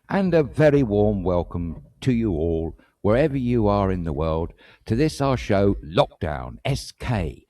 And a very warm welcome to you all, wherever you are in the world, to this our show, Lockdown SK,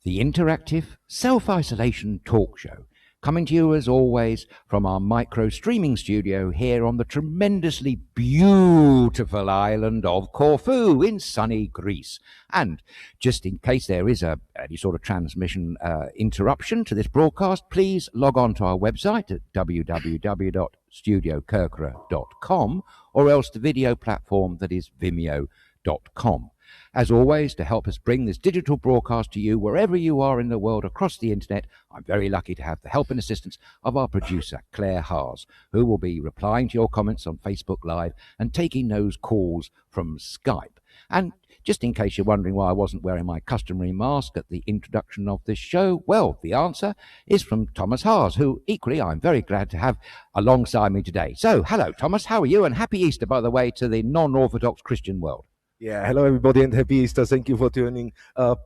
the interactive self-isolation talk show, coming to you as always from our micro streaming studio here on the tremendously beautiful island of Corfu in sunny Greece. And just in case there is any sort of transmission interruption to this broadcast, please log on to our website at www.StudioKerkyra.com or else the video platform that is Vimeo.com. As always, to help us bring this digital broadcast to you wherever you are in the world across the internet, I'm very lucky to have the help and assistance of our producer, Claire Haas, who will be replying to your comments on Facebook Live and taking those calls from Skype. And just in case you're wondering why I wasn't wearing my customary mask at the introduction of this show, well, the answer is from Thomas Haas, who equally I'm very glad to have alongside me today. So, hello, Thomas, how are you? And happy Easter, by the way, to the non-Orthodox Christian world. Yeah, hello everybody and happy Easter. Thank you for tuning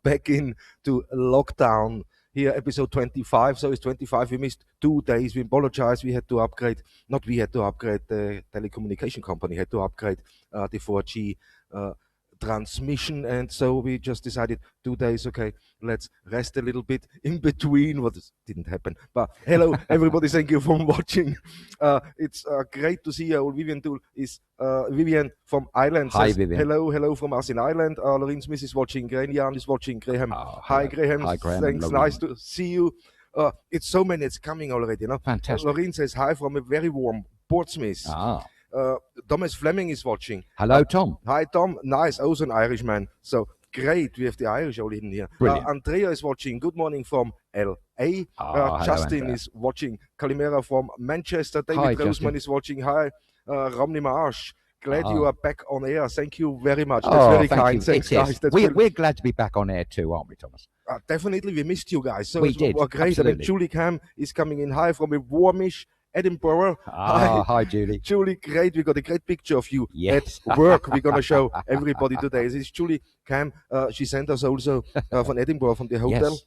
back in to Lockdown here, episode 25. So it's 25. We missed 2 days. We apologize. We had to upgrade, the telecommunication company had to upgrade the 4G transmission, and so we just decided 2 days, okay, let's rest a little bit in between. What didn't happen, but hello everybody, thank you for watching. It's great to see you. Vivian is Vivian from Ireland. Hi, says, Vivian. hello from us in Ireland. Lorraine Smith is watching. Graham is watching. Graham, hi Graham. Hi, Graham. Thanks, Lorraine. nice to see you. It's so many, it's coming already, you know. Fantastic. Lorraine says hi from a very warm Portsmouth. Thomas Fleming is watching. Hello, Tom. Hi, Tom. Nice. Also an Irishman. So great. We have the Irish all in here. Brilliant. Andrea is watching. Good morning from LA. Hello, Justin Andrea. is watching. Kalimera from Manchester. Hi, David Roseman Justin. is watching. Hi, Romney Marsh. Glad you are back on air. Thank you very much. That's Oh, very thank kind. you. Thanks, It is. guys. That's We're glad to be back on air too, aren't we, Thomas? definitely, we missed you guys. So We it's did, great. And then absolutely. Julie Cam is coming in. Hi from a warmish Edinburgh. Hi, Julie. Julie, great. We got a great picture of you Yes. at work. We're going to show everybody today. This is Julie Cam. She sent us also from Edinburgh, from the hotel. Yes.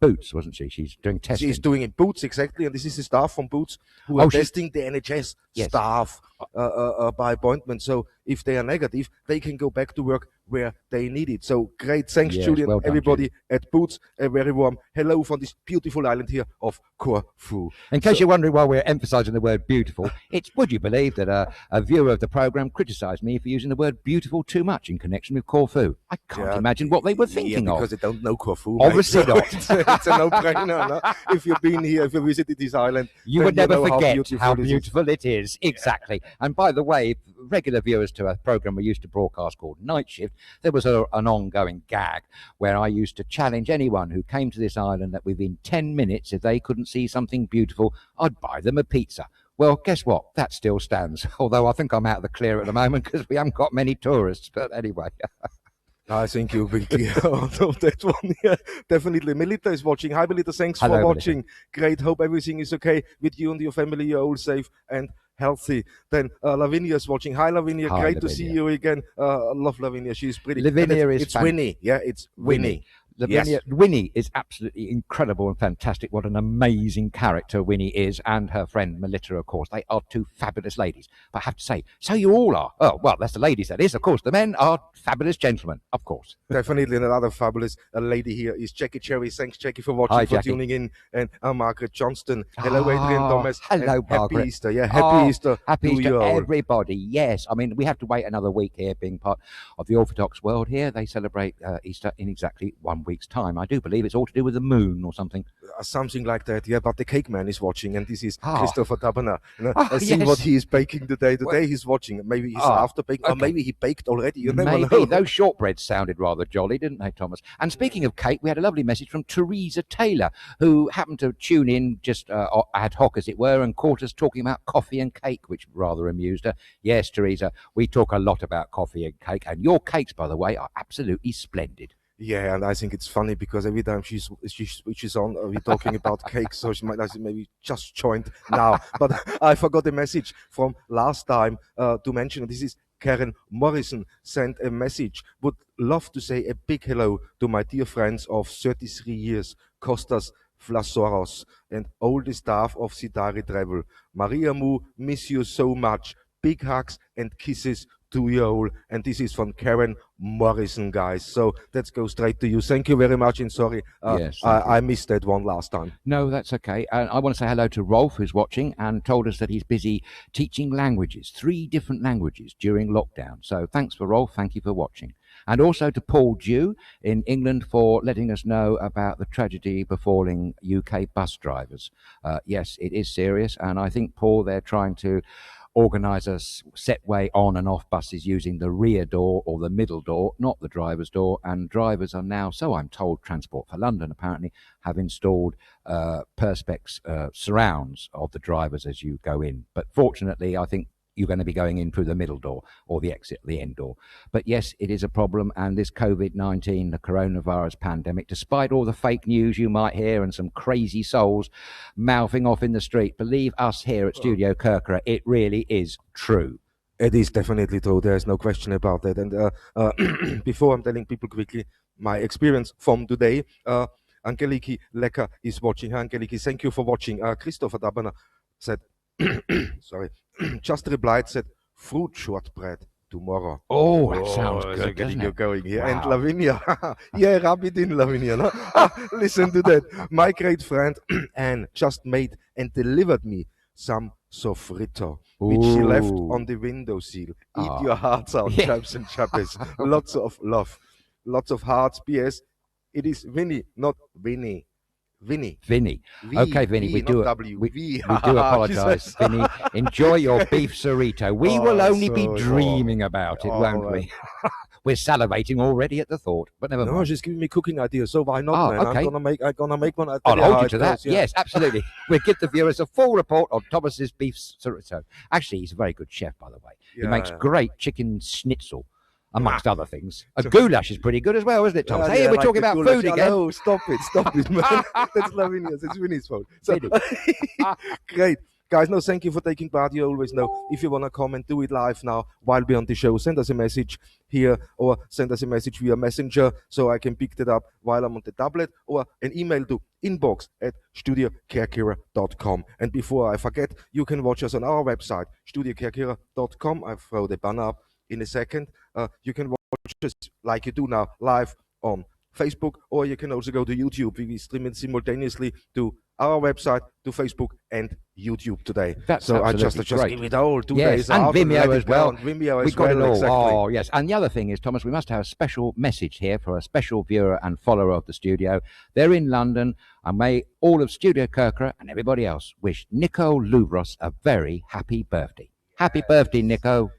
Boots. Wasn't she? She's doing testing. She's doing it. Boots, exactly. And this is the staff from Boots who are testing the NHS Yes. staff by appointment. So if they are negative, they can go back to work where they need it. So great. Thanks, Yes, Julian. well done, Everybody at Boots, a very warm hello from this beautiful island here of Corfu. In case you're wondering why we're emphasising the word beautiful, it's, would you believe that a viewer of the programme criticised me for using the word beautiful too much in connection with Corfu? I can't imagine what they were thinking because of. they don't know Corfu. Obviously mate. not. So it's a no-brainer. No? If you've been here, if you visited this island, You then would never know forget how this is. beautiful it is. Exactly. And by the way, regular viewers to a programme we used to broadcast called Night Shift, there was an ongoing gag where I used to challenge anyone who came to this island that within 10 minutes, if they couldn't see something beautiful, I'd buy them a pizza. Well, guess what? That still stands. Although I think I'm out of the clear at the moment because we haven't got many tourists. But anyway. I think you will be out of that one. Yeah, definitely. Melita is watching. Hi, Melita. Thanks Hello, for Melita. watching. Great. Hope everything is okay with you and your family. You're all safe and healthy. Then Lavinia is watching. Hi, Lavinia. Hi, Great to see Lavinia. you again. Love Lavinia. She's pretty. Lavinia And is it's Winnie. Yeah, it's Winnie. Lavinia, Winnie is absolutely incredible and fantastic. What an amazing character Winnie is, and her friend Melita, of course. They are two fabulous ladies. But I have to say, so you all are. Oh, well, that's the ladies, that is. Of course, the men are fabulous gentlemen, of course. Definitely another fabulous lady here is Jackie Cherry. Thanks, Jackie, for watching, Hi, for Jackie. tuning in. And Margaret Johnston. Hello, Adrian Thomas. Hello, and Margaret. Happy Easter. Yeah, happy Easter. Happy to Easter, you all. everybody. Yes, I mean, we have to wait another week here, being part of the Orthodox world here. They celebrate Easter in exactly 1 week's time. I do believe it's all to do with the moon or something. Something like that, yeah. But the cake man is watching, and this is Ah. Christopher Tabana. You know, Ah, I see yes. what he is baking today. Today he's watching. Maybe he's after baking, or okay. maybe he baked already. You never Maybe. know. Those shortbreads sounded rather jolly, didn't they, Thomas? And speaking of cake, we had a lovely message from Teresa Taylor, who happened to tune in just ad hoc, as it were, and caught us talking about coffee and cake, which rather amused her. Yes, Teresa, we talk a lot about coffee and cake, and your cakes, by the way, are absolutely splendid. Yeah, and I think it's funny because every time she switches on, we're talking about cake, so she might maybe just joined now. But I forgot a message from last time to mention. This is Karen Morrison sent a message. Would love to say a big hello to my dear friends of 33 years, Costas Flasoros, and all the staff of Sitari Travel. Maria Mu, miss you so much. Big hugs and kisses to you all. And this is from Karen Morrison, guys. So let's go straight to you. Thank you very much. And sorry, Yes, I missed that one last time. No, that's okay. I want to say hello to Rolf, who's watching and told us that he's busy teaching languages, 3 different languages during lockdown. So thanks for Rolf. Thank you for watching. And also to Paul Dew in England for letting us know about the tragedy befalling UK bus drivers. Yes, it is serious. And I think, Paul, they're trying to organise a set way on and off buses using the rear door or the middle door, not the driver's door. And drivers are now, so I'm told, Transport for London apparently have installed perspex surrounds of the drivers as you go in. But fortunately, I think you're going to be going in through the middle door or the exit, the end door. But yes, it is a problem. And this COVID-19, the coronavirus pandemic, despite all the fake news you might hear and some crazy souls mouthing off in the street, believe us here at StudioKerkyra, it really is true. It is definitely true. There's no question about that. And before I'm telling people quickly my experience from today, Angeliki Lecker is watching. Angeliki, thank you for watching. Christopher Dabana said, sorry, just replied, said, fruit shortbread tomorrow. Oh, that sounds good, so doesn't you're it? going here. Wow. And Lavinia, yeah, rub it in, Lavinia. No? Listen to that. My great friend Anne just made and delivered me some sofrito, which she left on the windowsill. Eat your hearts out, chaps and chappies. Lots of love. Lots of hearts. P.S. It is Vinny, not Vinny. Vinny. Okay, Vinny, we do apologise. Vinny, enjoy your beef Cerrito. We will only be dreaming about it, won't we? We're salivating already at the thought, but never mind. No, she's giving me cooking ideas, so why not, man? Okay. I'm gonna make one. I'll hold you to that. Yeah. Yes, absolutely. We'll give the viewers a full report of Thomas's beef Cerrito. Actually, he's a very good chef, by the way. He makes great chicken schnitzel, amongst other things. A goulash is pretty good as well, isn't it, Thomas? Hey, we're talking about food again. No, stop it, man. That's Lavinia's. It's Winnie's fault. So, great. Guys, no, thank you for taking part. You always know if you want to comment, do it live now while we're on the show. Send us a message here or send us a message via Messenger so I can pick that up while I'm on the tablet, or an email to inbox@studiokerkyra.com. And before I forget, you can watch us on our website, studiokerkyra.com. I'll throw the banner up in a second. You can watch us like you do now live on Facebook, or you can also go to YouTube. We stream it simultaneously to our website, to Facebook and YouTube today. So I just give it all 2 days and out Vimeo as well. Vimeo We've got it all. Exactly. Oh, yes. And the other thing is, Thomas, we must have a special message here for a special viewer and follower of the studio. They're in London, and may all of StudioKerkyra and everybody else wish Nico Louvros a very happy birthday. Happy birthday, Nico.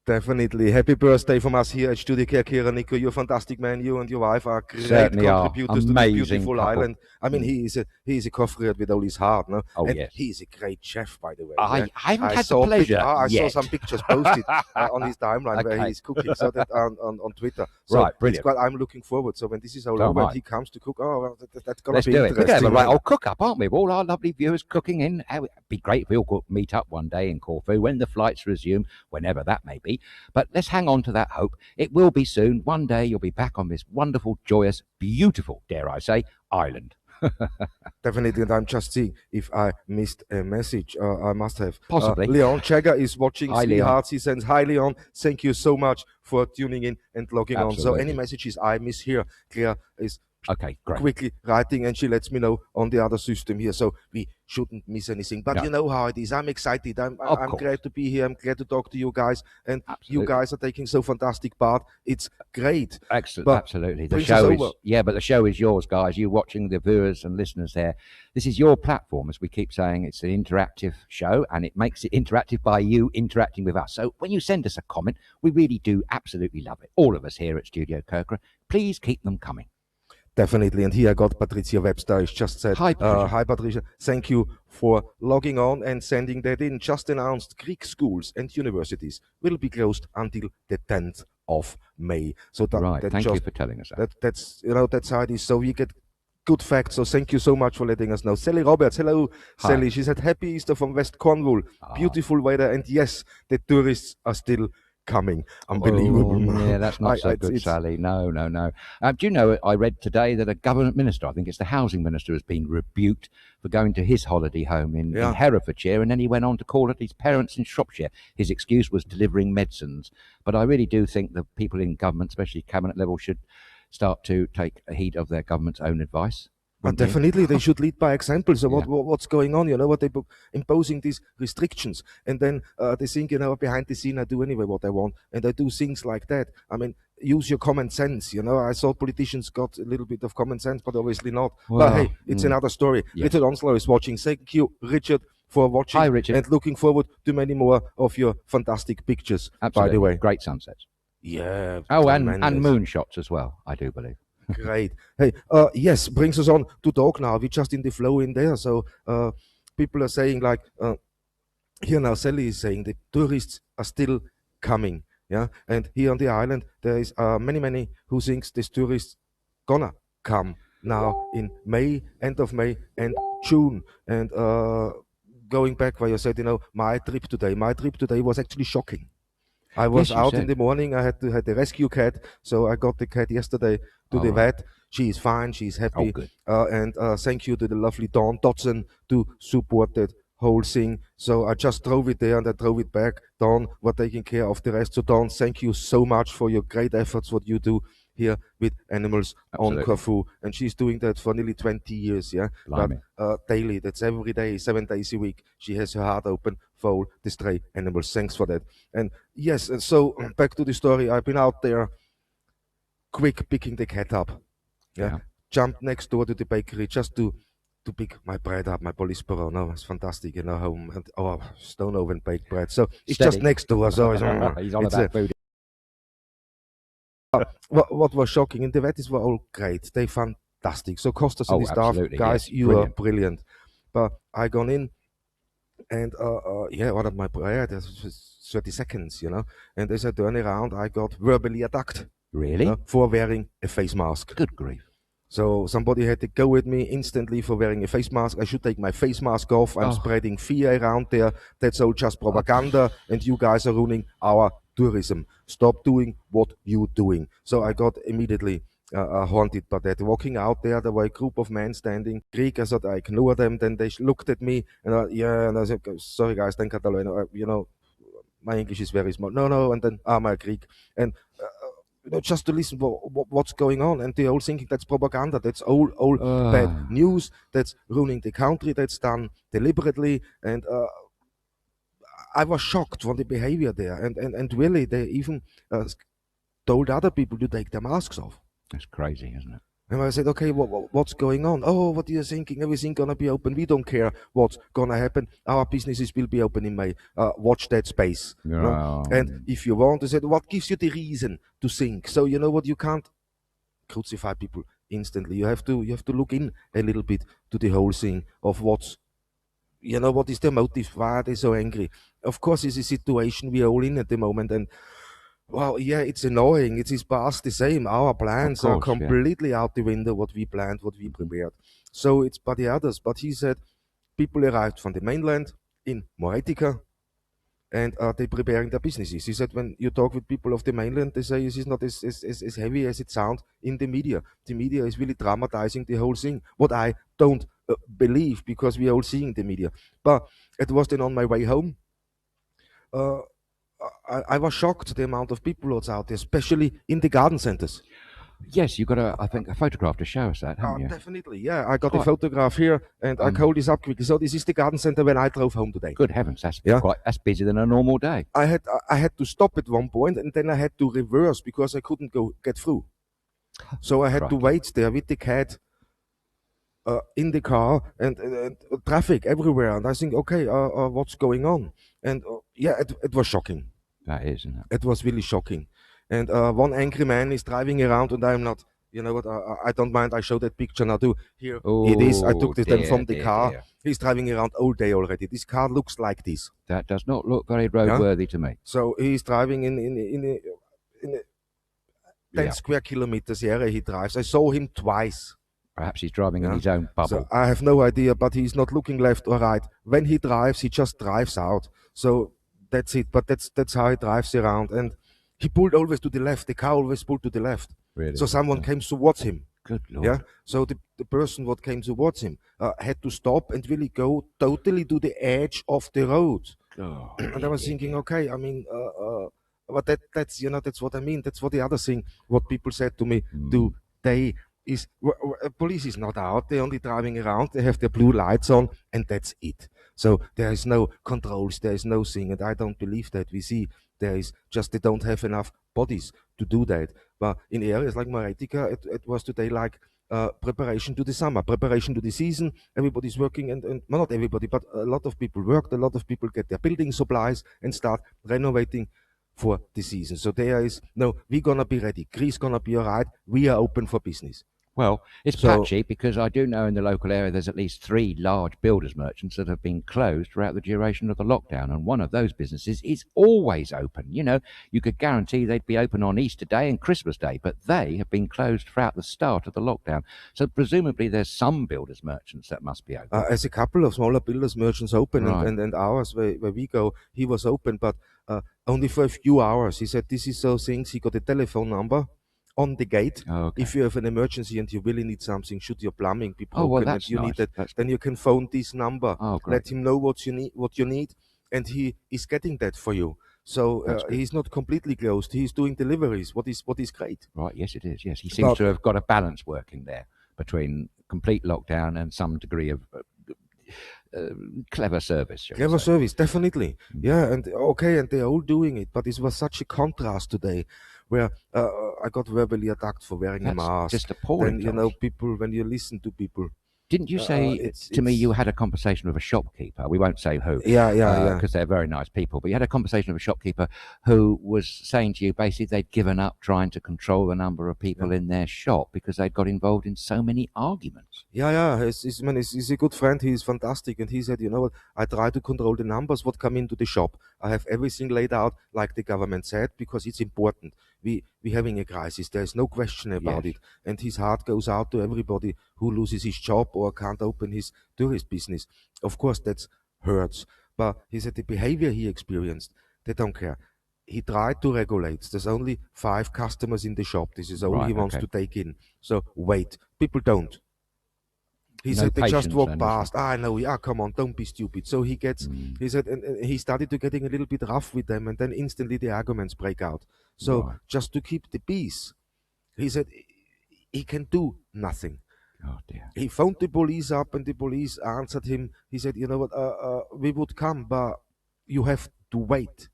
Definitely. Happy birthday from us here at StudioKerkyra. Nico, you're a fantastic man. You and your wife are great contributors to this beautiful island. I mean, he is a Corfu with all his heart, no? Oh, and yes. He's a great chef, by the way. I haven't had the pleasure I yet. saw some pictures posted on his timeline where he's cooking, so that on Twitter. So right, brilliant. I'm looking forward. So when this is all over, he comes to cook. Oh, well, that's going Let's to be do interesting. We're going to have a right old cook-up, aren't we? With all our lovely viewers cooking in. It'd be great if we all could meet up one day in Corfu when the flights resume, whenever that may be. But let's hang on to that hope. It will be soon. One day you'll be back on this wonderful, joyous, beautiful, dare I say, island. Definitely, and I'm just seeing if I missed a message. I must have. Possibly. Leon Jagger is watching. Hi, Leon. Hearts. He sends, hi, Leon. Thank you so much for tuning in and logging on. So any messages I miss here, Claire is okay, great. Quickly writing, and she lets me know on the other system here, so we shouldn't miss anything. But you know how it is. I'm excited. I'm glad to be here. I'm glad to talk to you guys, and you guys are taking so fantastic part. It's great. Excellent. Absolutely. The show is but the show is yours, guys. You watching, the viewers and listeners there. This is your platform, as we keep saying. It's an interactive show, and it makes it interactive by you interacting with us. So when you send us a comment, we really do absolutely love it. All of us here at StudioKerkyra. Please keep them coming. Definitely. And here I got Patricia Webster. It's just said, hi, Patricia. Thank you for logging on and sending that in. Just announced Greek schools and universities will be closed until the 10th of May. So thank you for telling us that. That's how it is. So we get good facts. So thank you so much for letting us know. Sally Roberts. Hello, Sally. She said, happy Easter from West Cornwall. Beautiful weather. And yes, the tourists are still coming. Unbelievable. Yeah, that's not so good, Sally. No. Do you know, I read today that a government minister, I think it's the housing minister, has been rebuked for going to his holiday home in Herefordshire, and then he went on to call at his parents in Shropshire. His excuse was delivering medicines. But I really do think that people in government, especially cabinet level, should start to take heed of their government's own advice. Definitely, they should lead by example. So what's going on? What they imposing these restrictions, and then they think, behind the scene I do anyway what I want, and I do things like that. I mean, use your common sense. I thought politicians got a little bit of common sense, but obviously not. Well, but hey, it's another story. Yes. Richard Onslow is watching. Thank you, Richard, for watching. Hi, Richard. And looking forward to many more of your fantastic pictures. Absolutely. By the way, great sunsets. Yeah. Oh, and moonshots as well, I do believe. Great. Hey, yes, brings us on to talk now. We're just in the flow in there. So people are saying like, here now Sally is saying the tourists are still coming. Yeah. And here on the island, there is many who thinks this tourists gonna come now in May, end of May and June. And going back where you said, my trip today was actually shocking. I was out in the morning. I had the rescue cat, so I got the cat yesterday to the vet. She is fine. She's happy. And thank you to the lovely Dawn Dodson to support that whole thing. So I just drove it there and I drove it back. Dawn were taking care of the rest. So Dawn, thank you so much for your great efforts, what you do here with animals on Corfu. And she's doing that for nearly 20 years, yeah? But, daily, that's every day, 7 days a week. She has her heart open for all the stray animals. Thanks for that. And yes, and so back to the story. I've been out there quick picking the cat up. Yeah. Jumped next door to the bakery just to pick my bread up, my Polysboro. No, it's fantastic, home. And, stone oven baked bread. So it's just next door. So he's on about food. What was shocking, and the vetties were all great. They fantastic. So Costas and his staff, guys, you are brilliant. But I gone in and ordered my bread. 30 seconds, And as I turn around, I got verbally attacked. Really? For wearing a face mask. Good grief. So somebody had to go at me instantly for wearing a face mask. I should take my face mask off. I'm spreading fear around there. That's all just propaganda. And you guys are ruining our tourism. Stop doing what you're doing. So I got immediately haunted by that. Walking out there were a group of men standing. Greek, I thought I ignored them. Then they looked at me and and I said, sorry guys, thank you. My English is very small. No. And then my Greek. And just to listen what's going on, and they're all thinking that's propaganda, that's all bad news, that's ruining the country, that's done deliberately, and I was shocked from the behavior there, and really they even told other people to take their masks off. That's crazy, isn't it? And I said, okay, what's going on? Oh, what are you thinking? Everything gonna be open. We don't care what's gonna happen. Our businesses will be open in May. Watch that space. And if you want, I said, what gives you the reason to think? So you know what? You can't crucify people instantly. You have to look in a little bit to the whole thing of what is their motive? Why are they so angry? Of course, it's a situation we are all in at the moment, and well, yeah, it's annoying. It is past the same. Our plans are completely out the window, what we planned, what we prepared. So it's by the others. But he said people arrived from the mainland in Moretica, and they're preparing their businesses. He said when you talk with people of the mainland, they say this is not as heavy as it sounds in the media. The media is really dramatizing the whole thing, what I don't believe, because we are all seeing the media. But it was then on my way home. I was shocked the amount of people that's out there, especially in the garden centers. Yes, you got I think a photograph to show us that, haven't you? Definitely, yeah. I got a photograph here, and I called this up quickly. So this is the garden center when I drove home today. Good heavens, that's busier than a normal day. I had to stop at one point, and then I had to reverse because I couldn't get through. So I had to wait there with the cat in the car, and traffic everywhere. And I think, okay, what's going on? And it was shocking. That is, isn't it? It was really shocking. And one angry man is driving around, and I'm not, I don't mind. I show that picture now too. Here it is. I took this then from the car. He's driving around all day already. This car looks like this. That does not look very roadworthy to me. So he's driving in a 10 square kilometers area he drives. I saw him twice. Perhaps he's driving in his own bubble. So I have no idea, but he's not looking left or right. When he drives, he just drives out. So that's it. But that's how he drives around. And he pulled always to the left. The car always pulled to the left. Really? So someone came towards him. Good Lord. Yeah. So the person what came towards him had to stop and really go totally to the edge of the road. Oh, And I was thinking, okay, I mean, but that's that's what I mean. That's what the other thing what people said to me today is police is not out. They're only driving around. They have their blue lights on, and that's it. So there is no controls. There is no thing, and I don't believe that. We see there is just they don't have enough bodies to do that. But in areas like Moretica, it was today like preparation to the summer, preparation to the season. Everybody's working, and well, not everybody, but a lot of people worked. A lot of people get their building supplies and start renovating for the season. So there is no, we're gonna be ready. Greece gonna be all right. We are open for business. Well, it's patchy because I do know in the local area there's at least 3 large builders merchants that have been closed throughout the duration of the lockdown, and one of those businesses is always open. You know, you could guarantee they'd be open on Easter Day and Christmas Day, but they have been closed throughout the start of the lockdown. So presumably there's some builders merchants that must be open. As a couple of smaller builders merchants open, Right. and ours where we go, he was open, but only for a few hours. He said this is so things. He got a telephone number on the gate. Oh, okay. If you have an emergency and you really need something, should your plumbing be broken, Oh, well, and that's you nice. need that, That's- then you can phone this number. Oh, great. Let him know what you need, and he is getting that for you. So That's good. he's not completely closed. He's doing deliveries. What is great. Right, yes, it is. Yes, he seems to have got a balance working there between complete lockdown and some degree of clever service. shall we Clever say. service, definitely. Yeah, and okay, and they're all doing it, but it was such a contrast today where I got verbally attacked for wearing a That's mask. just appalling. Then, Thomas. people, when you listen to people. Didn't you say it's- to me it's- you had a conversation with a shopkeeper? We won't say who. Yeah. Because they're very nice people. But you had a conversation with a shopkeeper who was saying to you basically they'd given up trying to control the number of people in their shop because they'd got involved in so many arguments. Yeah. He's a good friend. He's fantastic. And he said, you know what, I try to control the numbers what come into the shop. I have everything laid out like the government said because it's important. We're having a crisis. There's no question about it. And his heart goes out to everybody who loses his job or can't open his tourist business. Of course, that hurts. But he said the behavior he experienced, they don't care. He tried to regulate. There's only 5 customers in the shop. This is all Right, he wants okay. to take in. So wait. People don't. He No said they just patience walk then, past. I know. Yeah, come on, don't be stupid. So he gets. He said, and he started to getting a little bit rough with them, and then instantly the arguments break out. So Right. just to keep the peace, he said he can do nothing. Oh dear. He phoned the police up, and the police answered him. He said, you know what, we would come, but you have to wait.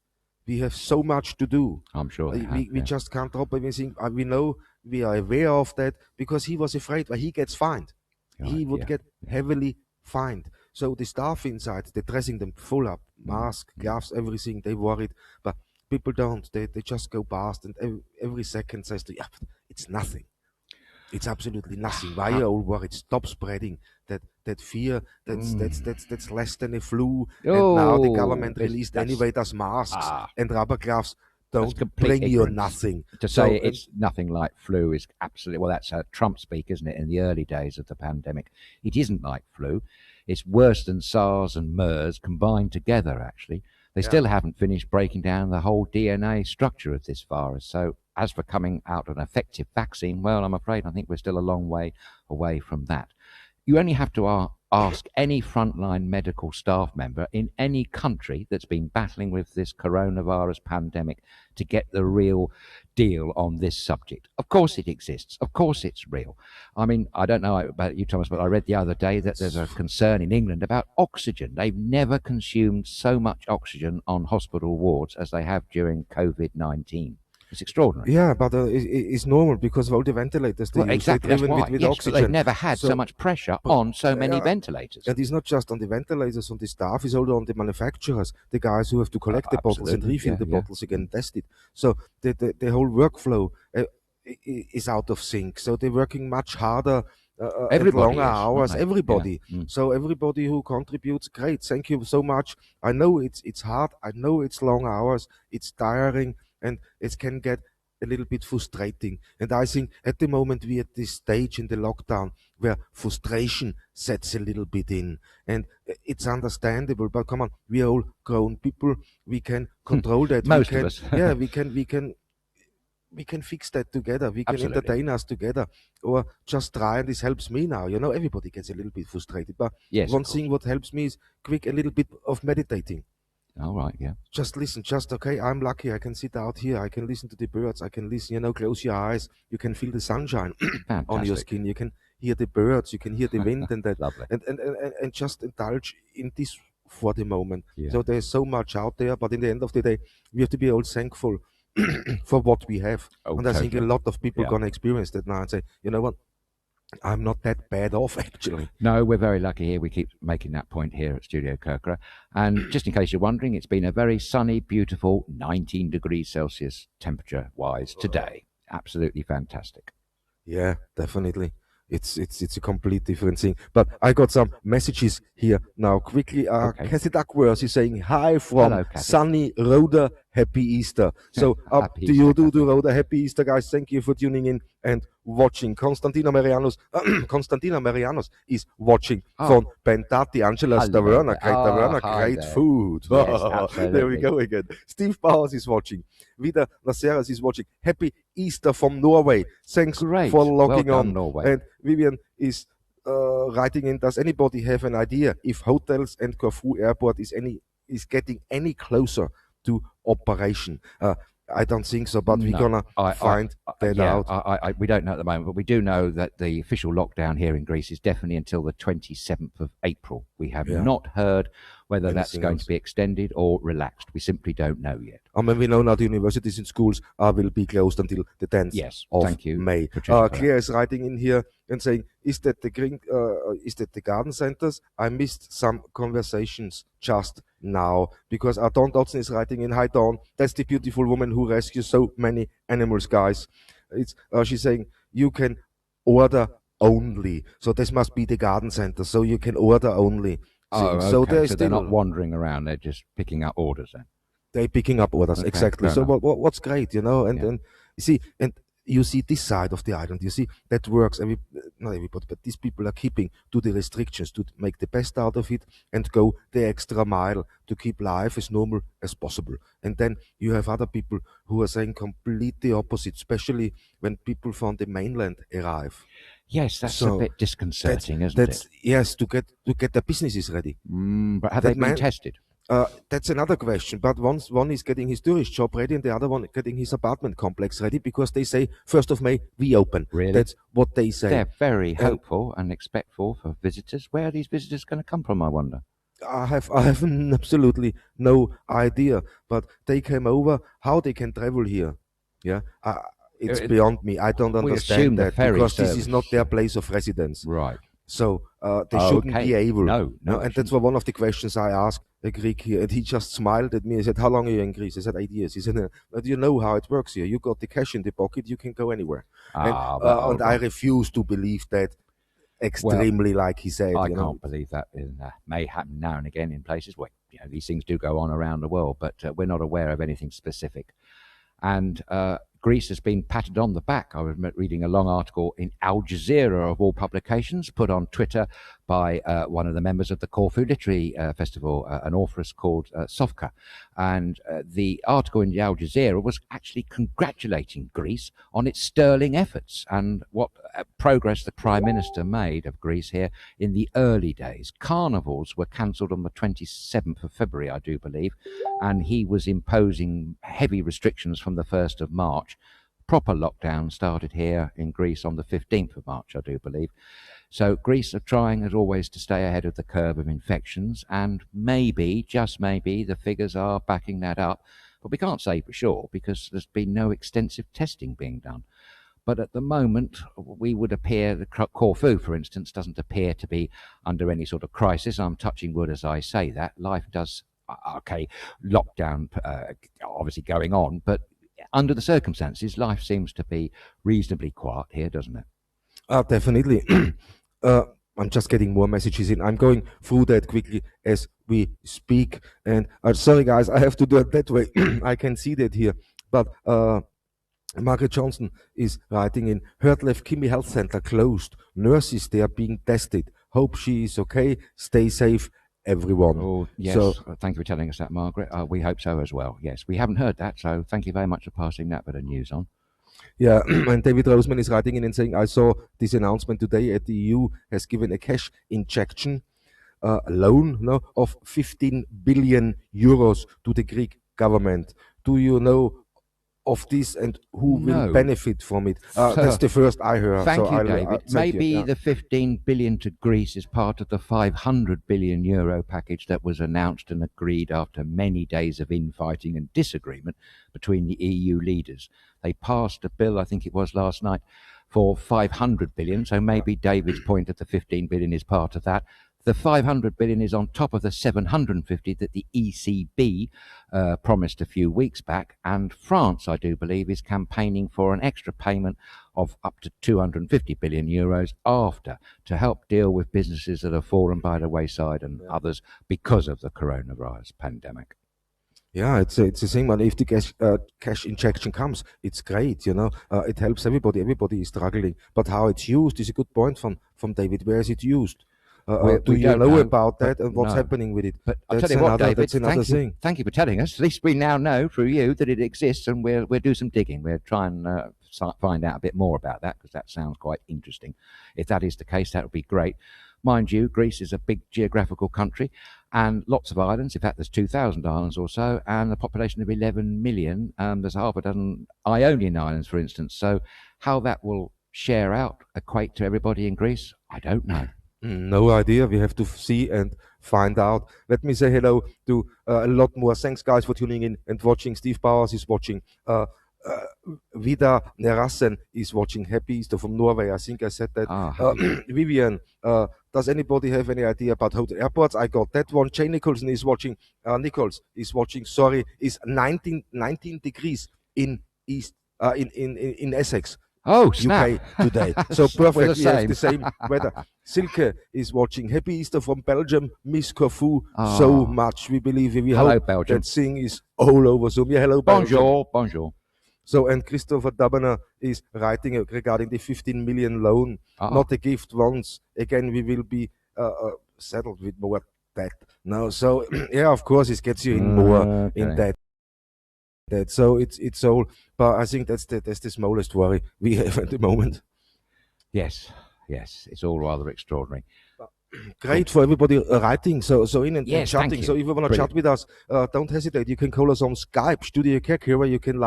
We have so much to do. I'm sure they have, We yeah. just can't drop everything. We know, we are aware of that because he was afraid that he gets fined. He Right, would yeah, get heavily fined. So the staff inside, they're dressing them full up, mask, gloves, everything. They worried, but people don't. They just go past, and every second says to you, "Yeah, it's nothing. It's absolutely nothing. Why are you all worried? Stop spreading that fear. That's less than a flu. And now the Oh, government it's- released that's- anyway. Does masks and rubber gloves That's don't complete bring you ignorance. nothing. To So, say it's nothing like flu is absolutely, well, that's Trump speak, isn't it, in the early days of the pandemic. It isn't like flu. It's worse than SARS and MERS combined together, actually. They still haven't finished breaking down the whole DNA structure of this virus. So as for coming out an effective vaccine, well, I'm afraid I think we're still a long way away from that. You only have to ask any frontline medical staff member in any country that's been battling with this coronavirus pandemic to get the real deal on this subject. Of course it exists. Of course it's real. I mean, I don't know about you, Thomas, but I read the other day that there's a concern in England about oxygen. They've never consumed so much oxygen on hospital wards as they have during COVID-19. It's extraordinary. yeah, but it's normal because of all the ventilators they Well, use. exactly. They're That's driven why. with Yes, but oxygen. they've never had so much pressure on so many ventilators. And it's not just on the ventilators, on the staff, it's also on the manufacturers, the guys who have to collect the bottles and Absolutely, refill yeah, the yeah. bottles again, test it. So the whole workflow is out of sync. So they're working much harder. At Everybody longer is, aren't hours, they? everybody. Yeah. So everybody who contributes, great. Thank you so much. I know it's hard. I know it's long hours. It's tiring, and it can get a little bit frustrating. And I think at the moment we're at this stage in the lockdown where frustration sets a little bit in. And it's understandable, but come on, we are all grown people. We can control that. Most of us. Yeah, we can fix that together. We can Absolutely. entertain us together, or just try. And this helps me now. You know, everybody gets a little bit frustrated, but Yes, one of course. thing what helps me is a little bit of meditating. All right, yeah. Just listen. Just okay. I'm lucky. I can sit out here. I can listen to the birds. I can listen. You know, close your eyes. You can feel the sunshine on your Fantastic. skin. You can hear the birds. You can hear the wind and that. Lovely. And just indulge in this for the moment. Yeah. So there's so much out there, but in the end of the day, we have to be all thankful for what we have. Oh, And I think a totally. lot of people Yeah. gonna experience that now and say, you know what, I'm not that bad off actually. No, we're very lucky here. We keep making that point here at StudioKerkyra. And just in case you're wondering, it's been a very sunny, beautiful 19 degrees Celsius temperature-wise today. Absolutely fantastic. Yeah, definitely. It's a complete different thing. But I got some messages here now. Quickly, Okay. Kathy Duckworth is saying hi from Hello, Kathy. sunny Roda. Happy Easter. So Happy to you Easter, do Roda. Happy Easter, guys. Thank you for tuning in and watching. Constantina Marianos is watching from Bentati. Angela Hello Taverna, there. great Oh, Taverna, hi great there. food. Yes, There we absolutely. go again. Steve Bowers is watching. Vida Laceras is watching. Happy Easter from Norway. Thanks Great. for Well logging done, on. Norway. And Vivian is writing in, does anybody have an idea if hotels and Corfu Airport is getting any closer to operation? I don't think so, but we're No. gonna find that Yeah, out. we don't know at the moment, but we do know that the official lockdown here in Greece is definitely until the 27th of April. We have Yeah. not heard whether that's Anything going else? to be extended or relaxed. We simply don't know yet. I mean, we know now the universities and schools will be closed until the 10th Yes, of thank you, May. Patricia, for that. Claire is writing in here and saying, is that the garden centers? I missed some conversations just now, because Dawn Dodson is writing in, hi Dawn, that's the beautiful woman who rescues so many animals, guys. She's saying you can order only, so this must be the garden center, so you can order only. Oh, So okay. there's So they're still not wandering around; they're just picking up orders. Then. they're picking up orders, Okay, exactly. fair So enough. what's great, you know, and Yeah. then you see this side of the island. You see that works. Not everybody, but these people are keeping to the restrictions to make the best out of it and go the extra mile to keep life as normal as possible. And then you have other people who are saying completely opposite, especially when people from the mainland arrive. Yes, that's So a bit disconcerting, isn't it? Yes, to get their businesses ready. But have that they been man- tested? That's another question. But one is getting his tourist job ready, and the other one getting his apartment complex ready, because they say 1st of May we open. Really? That's what they say. They're very hopeful and expectful for visitors. Where are these visitors going to come from, I wonder? I have absolutely no idea. But they came over. How they can travel here? Yeah, it's beyond me. I don't We assume understand the that, ferry because this is service. not their place of residence. Right. So they Oh, shouldn't okay. be able. No, And that's one of the questions I asked a Greek here, and he just smiled at me. He said, "How long are you in Greece?" I said, 8 years. He said, "But you know how it works here. You got the cash in the pocket. You can go anywhere." And I refuse to believe that extremely, like he said. I you know. can't believe that may happen now and again in places where these things do go on around the world, but we're not aware of anything specific. And Greece has been patted on the back. I was reading a long article in Al Jazeera, of all publications, put on Twitter by one of the members of the Corfu Literary Festival, an authoress called Sofka. And the article in the Al Jazeera was actually congratulating Greece on its sterling efforts and what progress the Prime Minister made of Greece here in the early days. Carnivals were cancelled on the 27th of February, I do believe, and he was imposing heavy restrictions from the 1st of March. Proper lockdown started here in Greece on the 15th of March, I do believe. So Greece are trying, as always, to stay ahead of the curve of infections, and maybe, just maybe, the figures are backing that up. But we can't say for sure, because there's been no extensive testing being done. But at the moment, we would appear, the Corfu, for instance, doesn't appear to be under any sort of crisis. I'm touching wood as I say that. Life does, lockdown obviously going on, but under the circumstances, life seems to be reasonably quiet here, doesn't it? Definitely. I'm just getting more messages in. I'm going through that quickly as we speak. And sorry, guys, I have to do it that way. I can see that here. But Margaret Johnson is writing in Hurtlef Kimi Health Center closed. Nurses there being tested. Hope she is okay. Stay safe, everyone. Oh, yes. So, Thank you for telling us that, Margaret. We hope so as well. Yes, we haven't heard that, so thank you very much for passing that bit of news on. yeah, and David Roseman is writing in and saying, I saw this announcement today at the EU has given a cash injection loan of 15 billion euros to the Greek government. Do you know of this and who will benefit from it? That's the first I heard. Thank you, David. Maybe the 15 billion to Greece is part of the 500 billion euro package that was announced and agreed after many days of infighting and disagreement between the EU leaders. They passed a bill, I think it was last night, for 500 billion. So maybe David's point that the 15 billion is part of that. The 500 billion is on top of the 750 that the ECB promised a few weeks back, and France, I do believe, is campaigning for an extra payment of up to 250 billion euros after, to help deal with businesses that have fallen by the wayside and others because of the coronavirus pandemic. Yeah, it's the same. And if the cash injection comes, it's great. It helps everybody. Everybody is struggling, but how it's used is a good point from David. Where is it used? Do you know about that and what's happening with it? But I'll tell you what, David, that's another thing. Thank you for telling us. At least we now know through you that it exists, and we'll do some digging. We'll try and find out a bit more about that, because that sounds quite interesting. If that is the case, that would be great. Mind you, Greece is a big geographical country and lots of islands. In fact, there's 2,000 islands or so, and a population of 11 million. There's half a dozen Ionian Islands, for instance. So how that will share out, equate to everybody in Greece, I don't know. No idea. We have to see and find out. Let me say hello to a lot more. Thanks, guys, for tuning in and watching. Steve Powers is watching. Vida Nerassen is watching. Happy Easter from Norway. I think I said that. Vivian, does anybody have any idea about hotel airports? I got that one. Jane Nicholson is watching. Nichols is watching. Sorry, is 19 degrees in East in Essex. Oh, snap. UK today. So perfect. We have the same weather. Silke is watching. Happy Easter from Belgium. Miss Corfu so much. We believe we hope Belgium. That thing is all over Zoom. Yeah, hello, Belgium. Bonjour. So, and Christopher Dabener is writing regarding the 15 million loan, not a gift. Once again, we will be settled with more debt. No, so yeah, of course, it gets you in more in debt. So it's all, but I think that's the smallest worry we have at the moment. Yes, it's all rather extraordinary. Great for everybody writing so in and chatting. So if you want to chat with us, don't hesitate. You can call us on Skype, StudioKerkyra. You can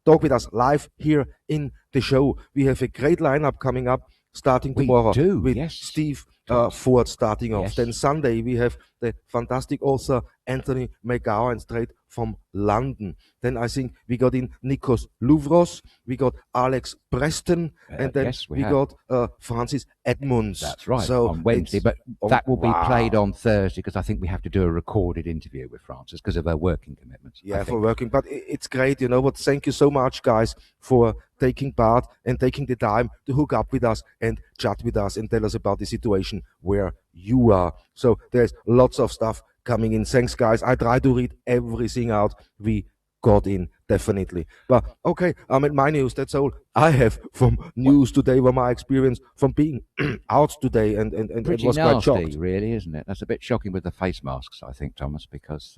talk with us live here in the show. We have a great lineup coming up starting tomorrow with Steve Ford starting off. Then Sunday we have the fantastic author Anthony McGowan straight from London. Then I think we got in Nikos Louvros, we got Alex Preston, and then we got Francis Edmunds. That's right, so on Wednesday, but that will be played on Thursday, because I think we have to do a recorded interview with Francis because of her working commitments. Yeah, for working, but it's great, but thank you so much, guys, for taking part and taking the time to hook up with us and chat with us and tell us about the situation where you are. So there's lots of stuff coming in. Thanks, guys. I try to read everything out we got in, definitely. But okay, at my news, that's all I have from news today, from my experience from being out today, and it was quite shocked. Really, isn't it? That's a bit shocking with the face masks, I think, Thomas, because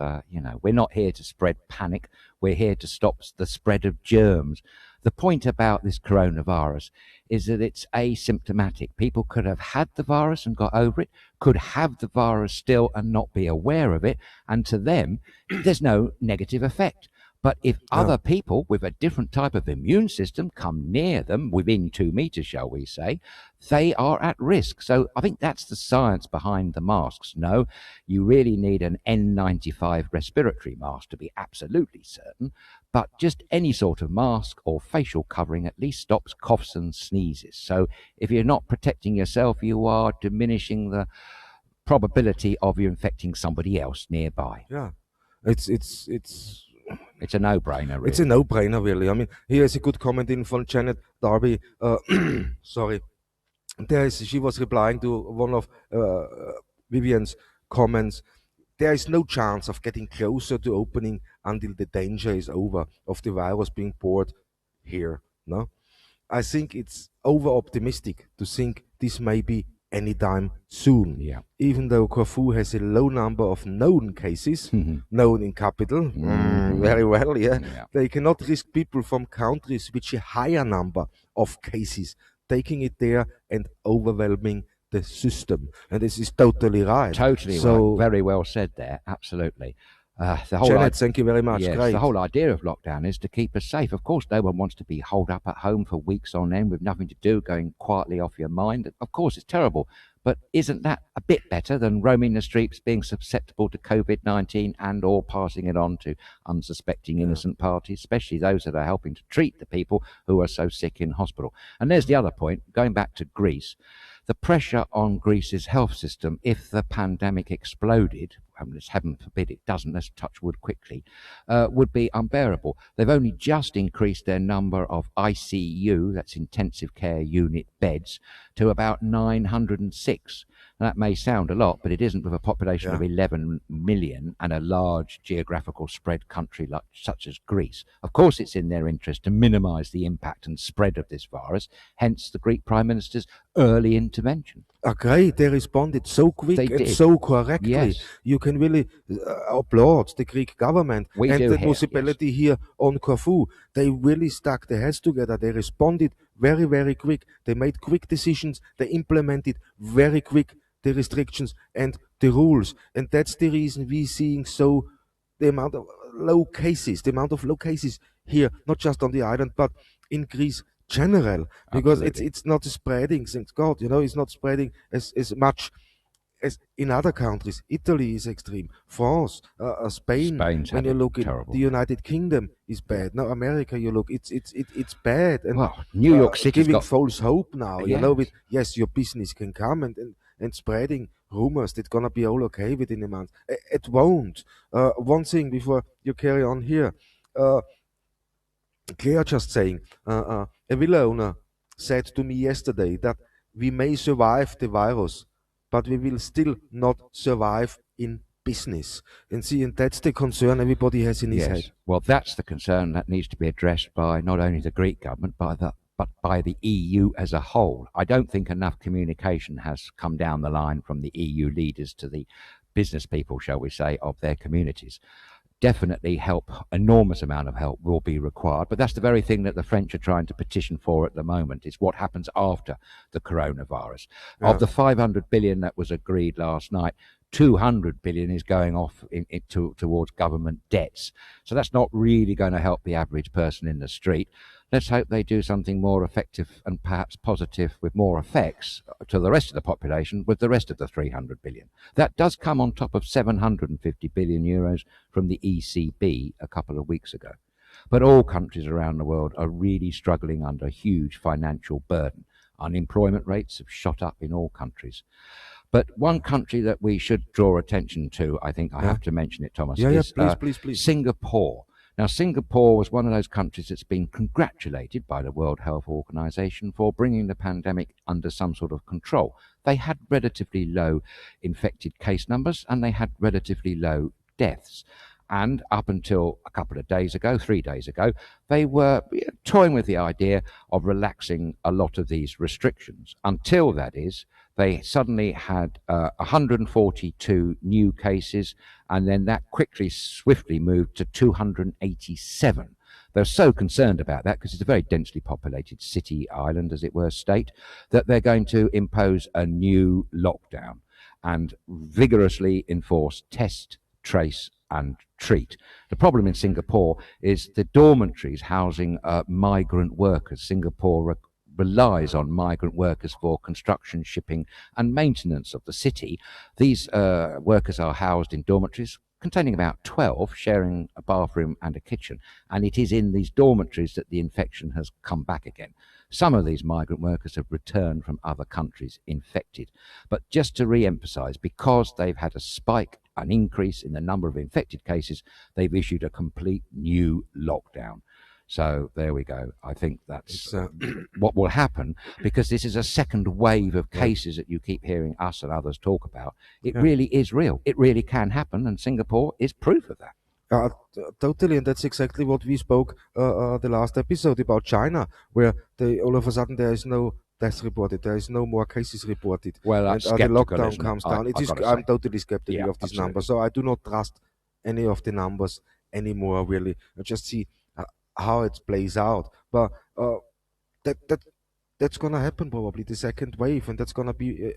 we're not here to spread panic. We're here to stop the spread of germs. The point about this coronavirus is that it's asymptomatic. People could have had the virus and got over it, could have the virus still and not be aware of it, and to them, there's no negative effect. But if other people with a different type of immune system come near them, within 2 meters, shall we say, they are at risk. So I think that's the science behind the masks. No, you really need an N95 respiratory mask to be absolutely certain, but just any sort of mask or facial covering at least stops coughs and sneezes. So if you're not protecting yourself, you are diminishing the probability of you infecting somebody else nearby. Yeah, it's a no-brainer, really. It's a no-brainer, really. I mean, here's a good comment in from Janet Darby. Sorry. She was replying to one of Vivian's comments. There is no chance of getting closer to opening until the danger is over of the virus being poured here. No, I think it's over optimistic to think this may be anytime soon. Yeah. Even though Corfu has a low number of known cases, known in capital, very well, yeah, they cannot risk people from countries which a higher number of cases, taking it there and overwhelming the system. And this is totally right. Totally right. Very well said there. Absolutely. The whole Janet, thank you very much. Yes, Great. the whole idea of lockdown is to keep us safe. Of course, no one wants to be holed up at home for weeks on end with nothing to do, going quietly off your mind. Of course, it's terrible. But isn't that a bit better than roaming the streets, being susceptible to COVID-19 and or passing it on to unsuspecting innocent parties, especially those that are helping to treat the people who are so sick in hospital? And there's the other point, going back to Greece. The pressure on Greece's health system, if the pandemic exploded, and let's heaven forbid it doesn't, let's touch wood quickly, would be unbearable. They've only just increased their number of ICU, that's intensive care unit beds, to about 906. Now, that may sound a lot, but it isn't with a population of 11 million and a large geographical spread country such as Greece. Of course, it's in their interest to minimise the impact and spread of this virus, hence the Greek Prime Minister's early intervention. Great, they responded so quick and so correctly. Yes. You can really applaud the Greek government and the municipality here on Corfu. They really stuck their heads together. They responded very, very quick. They made quick decisions. They implemented very quick the restrictions and the rules. And that's the reason we're seeing the amount of low cases here, not just on the island, but in Greece general, because it's not spreading, thank God, it's not spreading as much as in other countries. Italy is extreme, France, Spain, when you look at the United Kingdom is bad. Now America, you look, it's bad. And New York City giving false hope now, with your business can come and spreading rumors that gonna be all okay within a month. It won't. One thing before you carry on here, Claire just saying, a villa owner said to me yesterday that we may survive the virus, but we will still not survive in business. And that's the concern everybody has in his head. Well, that's the concern that needs to be addressed by not only the Greek government, but by the EU as a whole. I don't think enough communication has come down the line from the EU leaders to the business people, shall we say, of their communities. Definitely enormous amount of help will be required, but that's the very thing that the French are trying to petition for at the moment, is what happens after the coronavirus. Of the 500 billion that was agreed last night, 200 billion is going off towards government debts. So that's not really going to help the average person in the street. Let's hope they do something more effective and perhaps positive with more effects to the rest of the population with the rest of the 300 billion. That does come on top of 750 billion euros from the ECB a couple of weeks ago. But all countries around the world are really struggling under a huge financial burden. Unemployment rates have shot up in all countries. But one country that we should draw attention to, I think I have to mention it, Thomas, is please. Singapore. Now, Singapore was one of those countries that's been congratulated by the World Health Organization for bringing the pandemic under some sort of control. They had relatively low infected case numbers and they had relatively low deaths. And up until a couple of days ago, 3 days ago, they were toying with the idea of relaxing a lot of these restrictions. Until, that is, they suddenly had 142 new cases, and then that swiftly moved to 287. They're so concerned about that, because it's a very densely populated city, island, as it were, state, that they're going to impose a new lockdown and vigorously enforce test, trace, and treat. The problem in Singapore is the dormitories housing migrant workers. Singapore relies on migrant workers for construction, shipping, and maintenance of the city. These workers are housed in dormitories containing about 12, sharing a bathroom and a kitchen. And it is in these dormitories that the infection has come back again. Some of these migrant workers have returned from other countries infected. But just to re-emphasize, because they've had a spike, an increase in the number of infected cases, they've issued a complete new lockdown. So there we go. I think that's what will happen, because this is a second wave of cases that you keep hearing us and others talk about. It really is real. It really can happen, and Singapore is proof of that. Totally, and that's exactly what we spoke the last episode about China, where they all of a sudden there is no deaths reported, there is no more cases reported, Well, and that's the skeptical, lockdown isn't it? comes down. I've got to I'm say. totally skeptical Yeah, of this number, absolutely. so I do not trust any of the numbers anymore. Really, I just see uh, how it plays out. But that that's gonna happen probably the second wave, and that's gonna be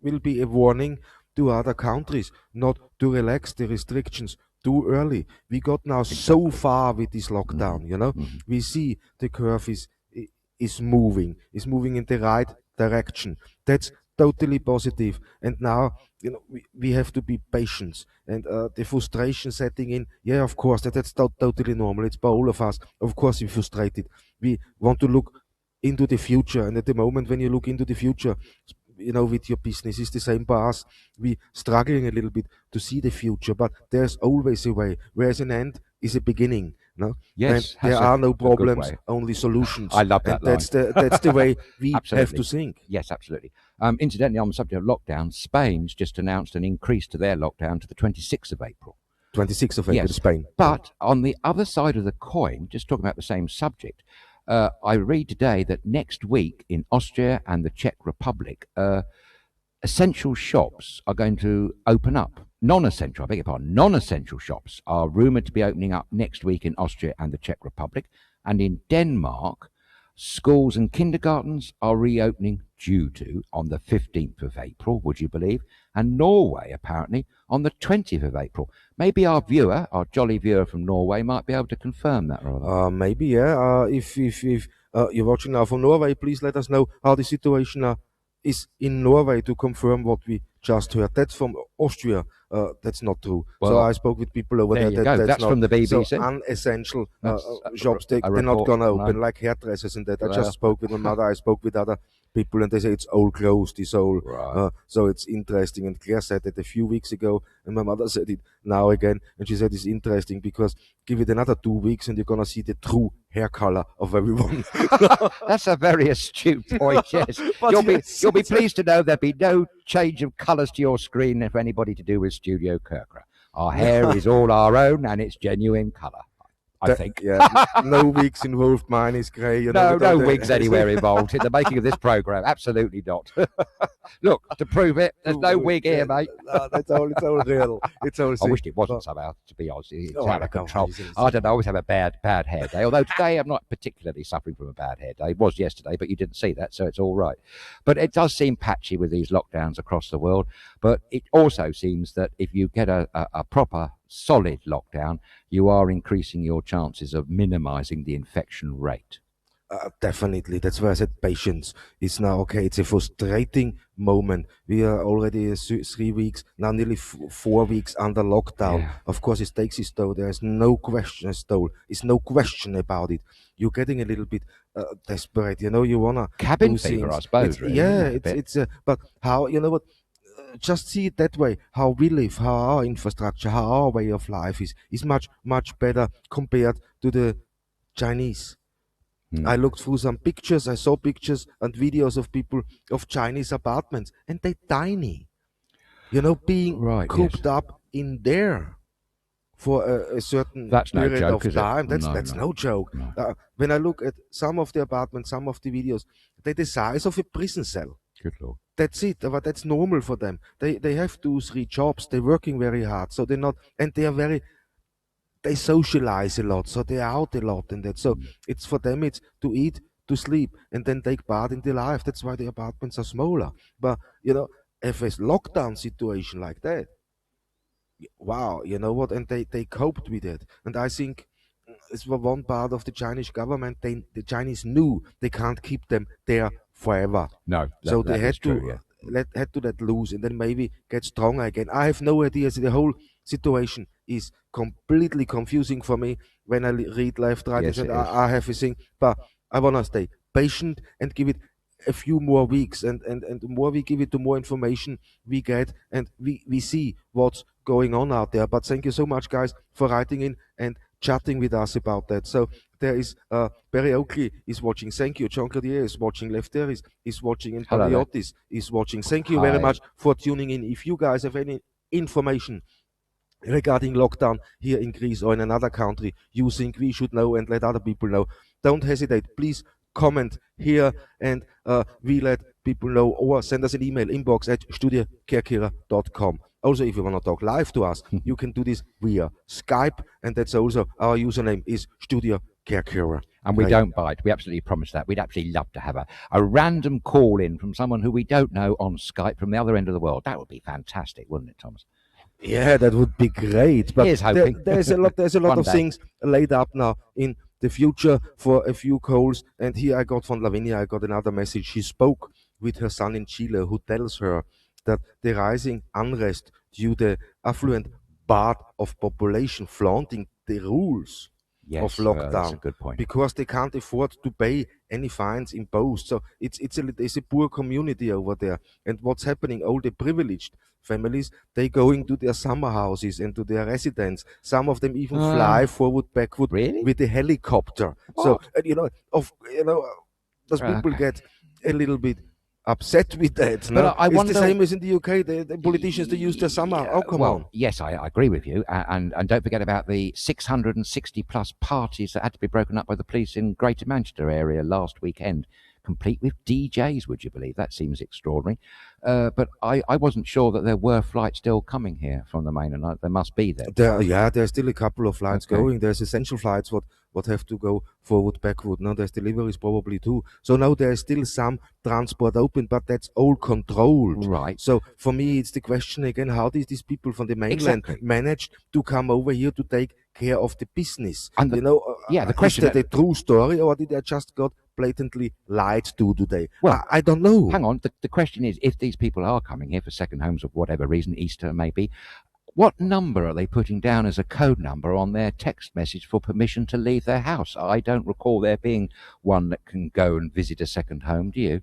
will be a warning to other countries not to relax the restrictions too early. We got now so far with this lockdown, you know. We see the curve is moving in the right direction. That's totally positive. And now, you know, we have to be patient. And the frustration setting in, yeah, of course, that's totally normal. It's by all of us. Of course, we're frustrated. We want to look into the future. And at the moment, when you look into the future, you know, with your business, it's the same for us. We struggling a little bit to see the future, but there's always a way. Whereas an end is a beginning. No, and Yes, there that's are no a good problems, way. only solutions. I love And that line. that's the way we have Absolutely. to think. Yes, absolutely. Incidentally, on the subject of lockdown, Spain's just announced an increase to their lockdown to the 26th of April. 26th of April, Yes, Spain. but on the other side of the coin, just talking about the same subject, I read today that next week in Austria and the Czech Republic, essential shops are going to open up. Non-essential, I beg your pardon, non-essential shops are rumoured to be opening up next week in Austria and the Czech Republic. And in Denmark, schools and kindergartens are reopening due to on the 15th of April, would you believe? And Norway, apparently, on the 20th of April. Maybe our viewer, our jolly viewer from Norway, might be able to confirm that, rather. Maybe, yeah. If you're watching now from Norway, please let us know how the situation is in Norway to confirm what we just heard. That's from Austria. That's not true. So Well, I spoke with people over there there. you go. That's not from the BBC. So unessential That's shops, a they're not report, gonna no. open, like hairdressers and that. I Well, just spoke with my mother. I spoke with other people, and they say it's all closed. It's all Right. so it's interesting. And Claire said it a few weeks ago, and my mother said it now again, and she said it's interesting because give it another 2 weeks, and you're gonna see the true hair color of everyone. That's a very astute point, yes. But You'll yes, be pleased to know there'll be no change of colours to your screen for anybody to do with StudioKerkyra. Our hair is all our own and it's genuine colour, I think. Yeah, no wigs involved. Mine is grey. You know, No wigs anywhere involved in the making of this programme. Absolutely not. Look, to prove it, there's no wig here, mate. No, it's all real. It's all. I wished it wasn't somehow, to be honest. It's Oh, out of control. I don't know, I always have a bad hair day. Although today I'm not particularly suffering from a bad hair day. It was yesterday, but you didn't see that, so it's all right. But it does seem patchy with these lockdowns across the world. But it also seems that if you get a proper solid lockdown, you are increasing your chances of minimising the infection rate. Definitely. That's why I said patience. It's now okay. It's a frustrating moment. We are already 3 weeks, now nearly 4 weeks under lockdown. Yeah. Of course, it takes its toll. There's no question, It's no question about it. You're getting a little bit desperate. You know, you want to Cabin do fever, things. I suppose. Really, Yeah, isn't it, it's but how, you know what? Just see it that way. How we live, how our infrastructure, how our way of life is much better compared to the Chinese. I looked through some pictures. I saw pictures and videos of people of Chinese apartments, and they're tiny. You know, being Right, cooped yes. up in there for a certain That's no period joke, of is it? time. That's No. no joke. No. When I look at some of the apartments, some of the videos, they're the size of a prison cell. Good Lord. That's it. But that's normal for them. They have 2-3 jobs. They're working very hard, so they're not, and they are very. They socialize a lot, so they're out a lot, and that. So it's for them. It's to eat, to sleep, and then take part in their life. That's why the apartments are smaller. But you know, if a lockdown situation like that, wow, you know what? And they coped with it, and I think it's one part of the Chinese government. The Chinese knew they can't keep them there forever. No, So that they had is true, to yeah. let loose and then maybe get stronger again. I have no idea. So the whole situation is completely confusing for me when I read left, right, Yes, and it is. I have a thing. But I wanna stay patient and give it a few more weeks, and the more we give it, the more information we get, and we see what's going on out there. But thank you so much, guys, for writing in and chatting with us about that. So there is Barry Oakley is watching. Thank you. John Cartier is watching. Lefter is watching, and Hello there. Panagiotis is watching. Thank you very Hi. much for tuning in. If you guys have any information regarding lockdown here in Greece or in another country you think we should know and let other people know, don't hesitate. Please comment here and we let people know, or send us an email, inbox at StudioKerkyra.com. Also, if you want to talk live to us, you can do this via Skype, and that's also our username is StudioKerkyra. And we don't bite. We absolutely promise that. We'd absolutely love to have a random call in from someone who we don't know on Skype from the other end of the world. That would be fantastic, wouldn't it, Thomas? Yeah, that would be great. But Here's hoping. there's a lot of day. things laid up now in the future for a few calls. And here I got from Lavinia, I got another message. She spoke with her son in Chile, who tells her that the rising unrest due to the affluent part of population flaunting the rules of lockdown, that's a good point. because they can't afford to pay any fines imposed. So it's a poor community over there. And what's happening? All the privileged families, they going to their summer houses and to their residence. Some of them even fly forward, backward Really? with a helicopter. So does people get a little bit upset with that? No? I it's wonder, the same as in the UK. The politicians, they use their summer. Oh, come on. Yes, I agree with you. And don't forget about the 660 plus parties that had to be broken up by the police in Greater Manchester area last weekend, complete with DJs, would you believe? That seems extraordinary. But I wasn't sure that there were flights still coming here from the mainland. There must be there. There's still a couple of flights going. There's essential flights what have to go forward, backward. Now there's deliveries probably too. So now there's still some transport open, but that's all controlled. Right. So for me, it's the question again, how did these people from the mainland manage to come over here to take care of the business? And the question is that a true story, or did they just got blatantly lied to today? Well, I don't know. Hang on. The question is, if these people are coming here for second homes of whatever reason, Easter maybe, what number are they putting down as a code number on their text message for permission to leave their house? I don't recall there being one that can go and visit a second home. Do you?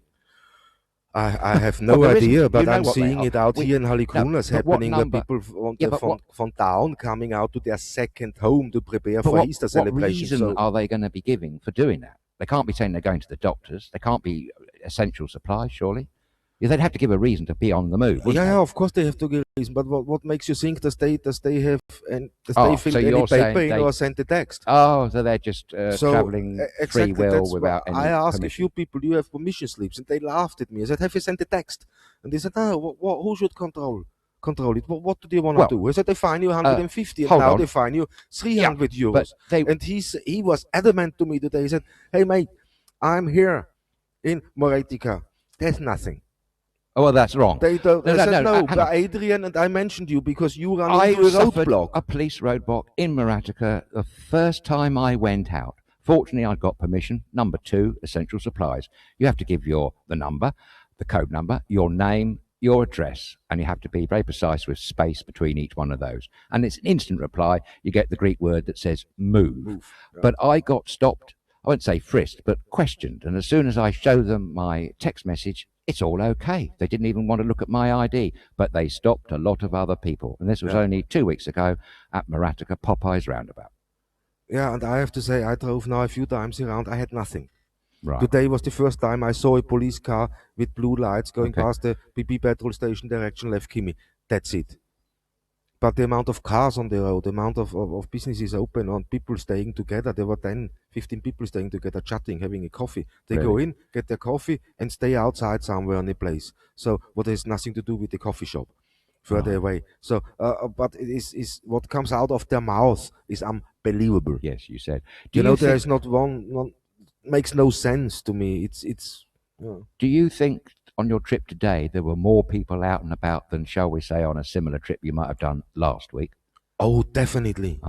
I have no idea, but I'm seeing it out here in Halikunas happening, where people from town coming out to their second home to prepare for Easter celebration. What reason are they going to be giving for doing that? They can't be saying they're going to the doctors. They can't be essential supplies, surely. Yeah, they'd have to give a reason to be on the move. Yeah, of course they have to give a reason. But what makes you think does they have and does they fill any paper in or send the text? Oh, so they're just traveling free will without any I asked permission. a few people, do you have permission slips? And they laughed at me. I said, have you sent the text? And they said, no, who should control it? What do they want to do? I said, they fine you 150 and now they fine you 300 euros. And he was adamant to me today. He said, hey mate, I'm here in Moretica. There's nothing. Oh, well, that's wrong. They said, no, but Adrian, and I mentioned you because you ran into a roadblock. A police roadblock in Moretica the first time I went out. Fortunately, I got permission. Number 2, essential supplies. You have to give the number, the code number, your name, your address, and you have to be very precise with space between each one of those. And it's an instant reply. You get the Greek word that says move. Right. But I got stopped, I won't say frisked, but questioned. And as soon as I show them my text message, it's all okay. They didn't even want to look at my ID, but they stopped a lot of other people. And this was only 2 weeks ago at Moretica Popeye's roundabout. Yeah, and I have to say, I drove now a few times around. I had nothing. Right. Today was the first time I saw a police car with blue lights going past the BP petrol station direction left Kimi. That's it. But the amount of cars on the road, the amount of businesses open and people staying together, there were 10, 15 people staying together, chatting, having a coffee. They go in, get their coffee and stay outside somewhere in a place. So what has nothing to do with the coffee shop further away. So, but it is what comes out of their mouth is unbelievable. Yes, you said. There is not one, makes no sense to me. It's. Do you think on your trip today there were more people out and about than, shall we say, on a similar trip you might have done last week? Oh, definitely.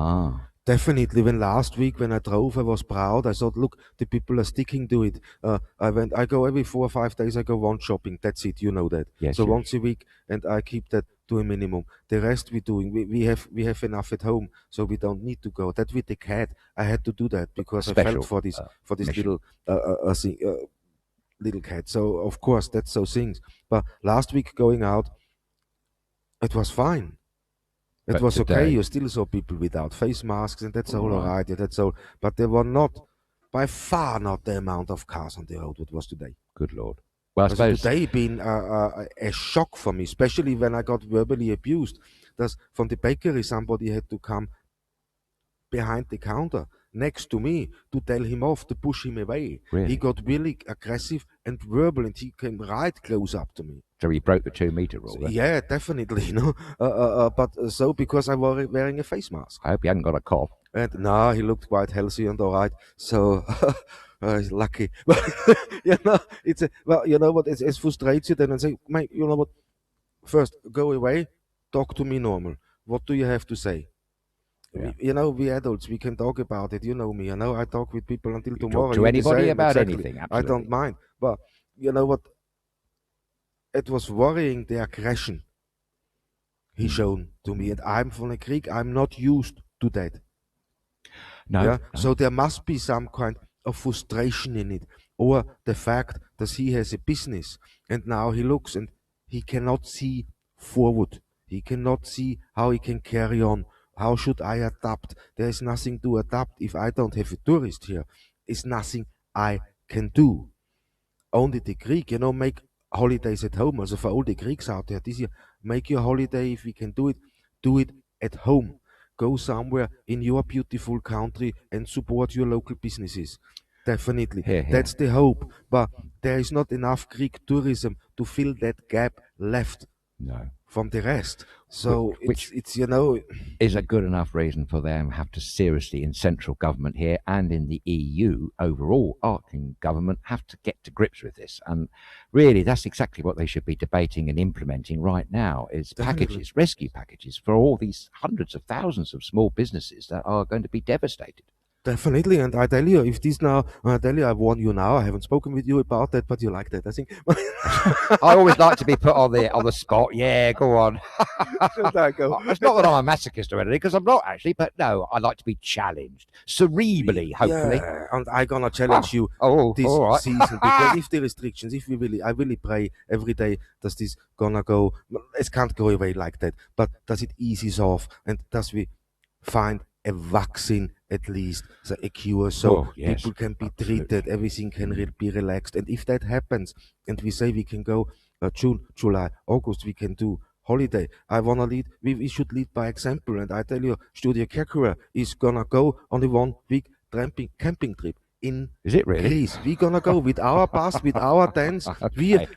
Definitely. When last week when I drove, I was proud. I thought, look, the people are sticking to it. I go every 4 or 5 days. I go one shopping. That's it. You know that. Yes, so once a week, and I keep that to a minimum. The rest we're doing. We have enough at home, so we don't need to go. That with the cat, I had to do that because I felt for this little little cat. So of course that's so things. But last week going out, it was fine. It was okay. You still saw people without face masks, and that's all right. Yeah, that's all. But there were not, by far, not the amount of cars on the road it was today. Good Lord. Well, I suppose today been a shock for me, especially when I got verbally abused. that from the bakery somebody had to come behind the counter next to me to tell him off, to push him away. Really? He got really aggressive and verbal, and he came right close up to me. So he broke the 2-meter rule. Then. Yeah, definitely, but because I was wearing a face mask. I hope he hadn't got a cough. And no, he looked quite healthy and all right. So he's lucky. But you know what? It frustrates you then and say, mate, you know what? First, go away, talk to me normal. What do you have to say? Yeah. We adults, we can talk about it. You know me. I talk with people until You tomorrow. talk to anybody about exactly. anything. Absolutely. I don't mind. But you know what? It was worrying, the aggression he shown to me. And I'm from a Greek. I'm not used to that. No, yeah. no. So there must be some kind of frustration in it, or the fact that he has a business and now he looks and he cannot see forward. He cannot see how he can carry on. How should I adapt? There is nothing to adapt if I don't have a tourist here. It's nothing I can do. Only the Greek, make holidays at home. Also for all the Greeks out there this year, make your holiday, if we can do it at home. Go somewhere in your beautiful country and support your local businesses. Definitely. Here. That's the hope. But there is not enough Greek tourism to fill that gap left. No. From the rest. So which it's is a good enough reason for them have to seriously, in central government here and in the EU overall, arcing government, have to get to grips with this. And really, that's exactly what they should be debating and implementing right now, is packages, rescue packages for all these hundreds of thousands of small businesses that are going to be devastated. Definitely, and I tell you, if this now, I warn you now, I haven't spoken with you about that, but you like that, I think. I always like to be put on the spot. Yeah, go on. Should I go? It's not that I'm a masochist or anything, because I'm not actually, but no, I like to be challenged, cerebrally, hopefully. Yeah, and I'm gonna challenge you this season, because if the restrictions, I really pray every day, does this gonna go, it can't go away like that, but does it eases off, and does we find a vaccine at least, so a cure, so people can be treated, everything can be relaxed. And if that happens, and we say we can go June, July, August, we can do holiday. I want to lead, we should lead by example. And I tell you, StudioKerkyra is gonna go on a 1-week camping trip in Is it really? Greece. We're gonna go with our bus, with our tents.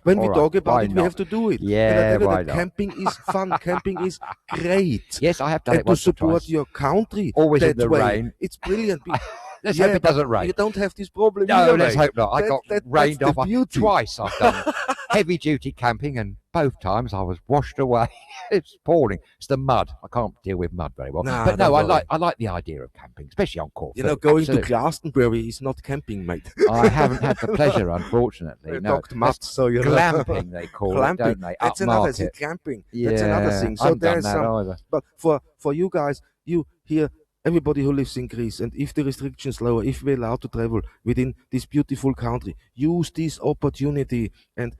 When we talk about it, we have to do it. Yeah, and I tell you why that not? camping is fun. Camping is great. Yes, I have done And it to once or support twice. your country Always in that the way, rain. it's brilliant. Let's hope it doesn't rain. You don't have this problem. No, either, let's mate. hope not. I got rained that's the off beauty. twice. I've done heavy-duty camping, and both times I was washed away. It's appalling. It's the mud. I can't deal with mud very well. Nah, but no, don't worry. I like the idea of camping, especially on Corfu. Going Absolutely. to Glastonbury is not camping, mate. I haven't had the pleasure, unfortunately. No, Docked mud, so you know. glamping they call it, don't they? That's another thing. Upmarket. Camping. Yeah, That's another thing. So I haven't done there's that some. either. But for you guys, you here, everybody who lives in Greece, and if the restrictions lower, if we're allowed to travel within this beautiful country, use this opportunity and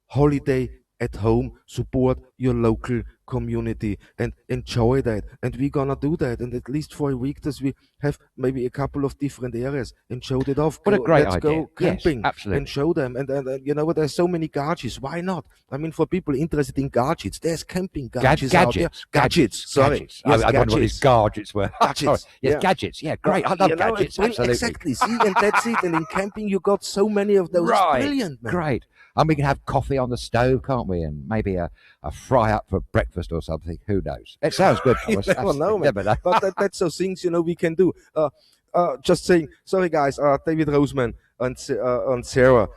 holiday at home, support your local community and enjoy that. And we're gonna do that. And at least for a week, does we have maybe a couple of different areas and show that off. What a great Let's idea. go camping, Yes, absolutely. and show them. And you know what? There's so many gadgets. Why not? I mean, for people interested in gadgets, there's camping gadgets out there. Gadgets. Sorry. Gadgets. Yes, I wonder what these gadgets were. Gadgets. Sorry. Yes, Yeah. gadgets. Yeah, great. I love gadgets. Absolutely. Exactly. See, and that's it. And in camping, you got so many of those. Right. It's brilliant, man. Great. And we can have coffee on the stove, can't we? And maybe a fry up for breakfast or something. Who knows? It sounds good, Thomas. You never know, man. Never know. But that's those things, we can do. Just saying, sorry guys, David Roseman and Sarah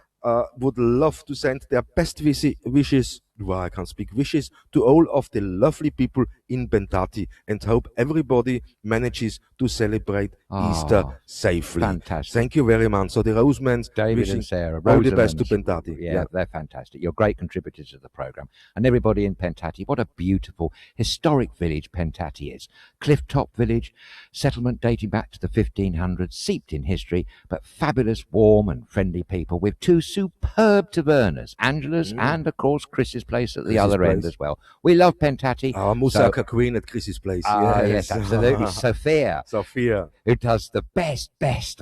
would love to send their best wishes, well, I can't speak, wishes to all of the lovely people in Bentati, and hope everybody manages to celebrate Easter safely. Fantastic. Thank you very much. So the Rosemans, David wishing and Sarah, all the best to Rosamund. Bentati. Yeah, they're fantastic. You're great contributors to the programme. And everybody in Pentati, what a beautiful, historic village Pentati is. Clifftop village, settlement dating back to the 1500s, seeped in history, but fabulous, warm and friendly people with two superb tavernas, Angela's and, of course, Chris's Chris's place at the Chris's other end place. as well. We love Pentati. Moussaka Queen at Chris's place. Yes, absolutely. Sophia. Sophia. Who does the best,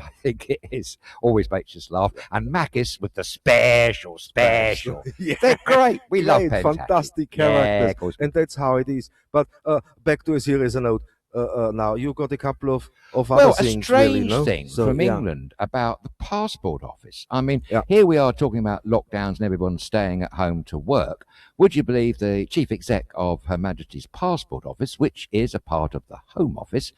I think it is. Always makes us laugh. And Makis with the special. Yeah. They're great. We love Great, Pentati. fantastic characters. And that's how it is. But back to a serious note. Now you got a couple of other things. A strange really, no? thing from England about the passport office. I mean, Yeah. here we are talking about lockdowns and everyone staying at home to work. Would you believe the chief exec of Her Majesty's Passport Office, which is a part of the Home Office,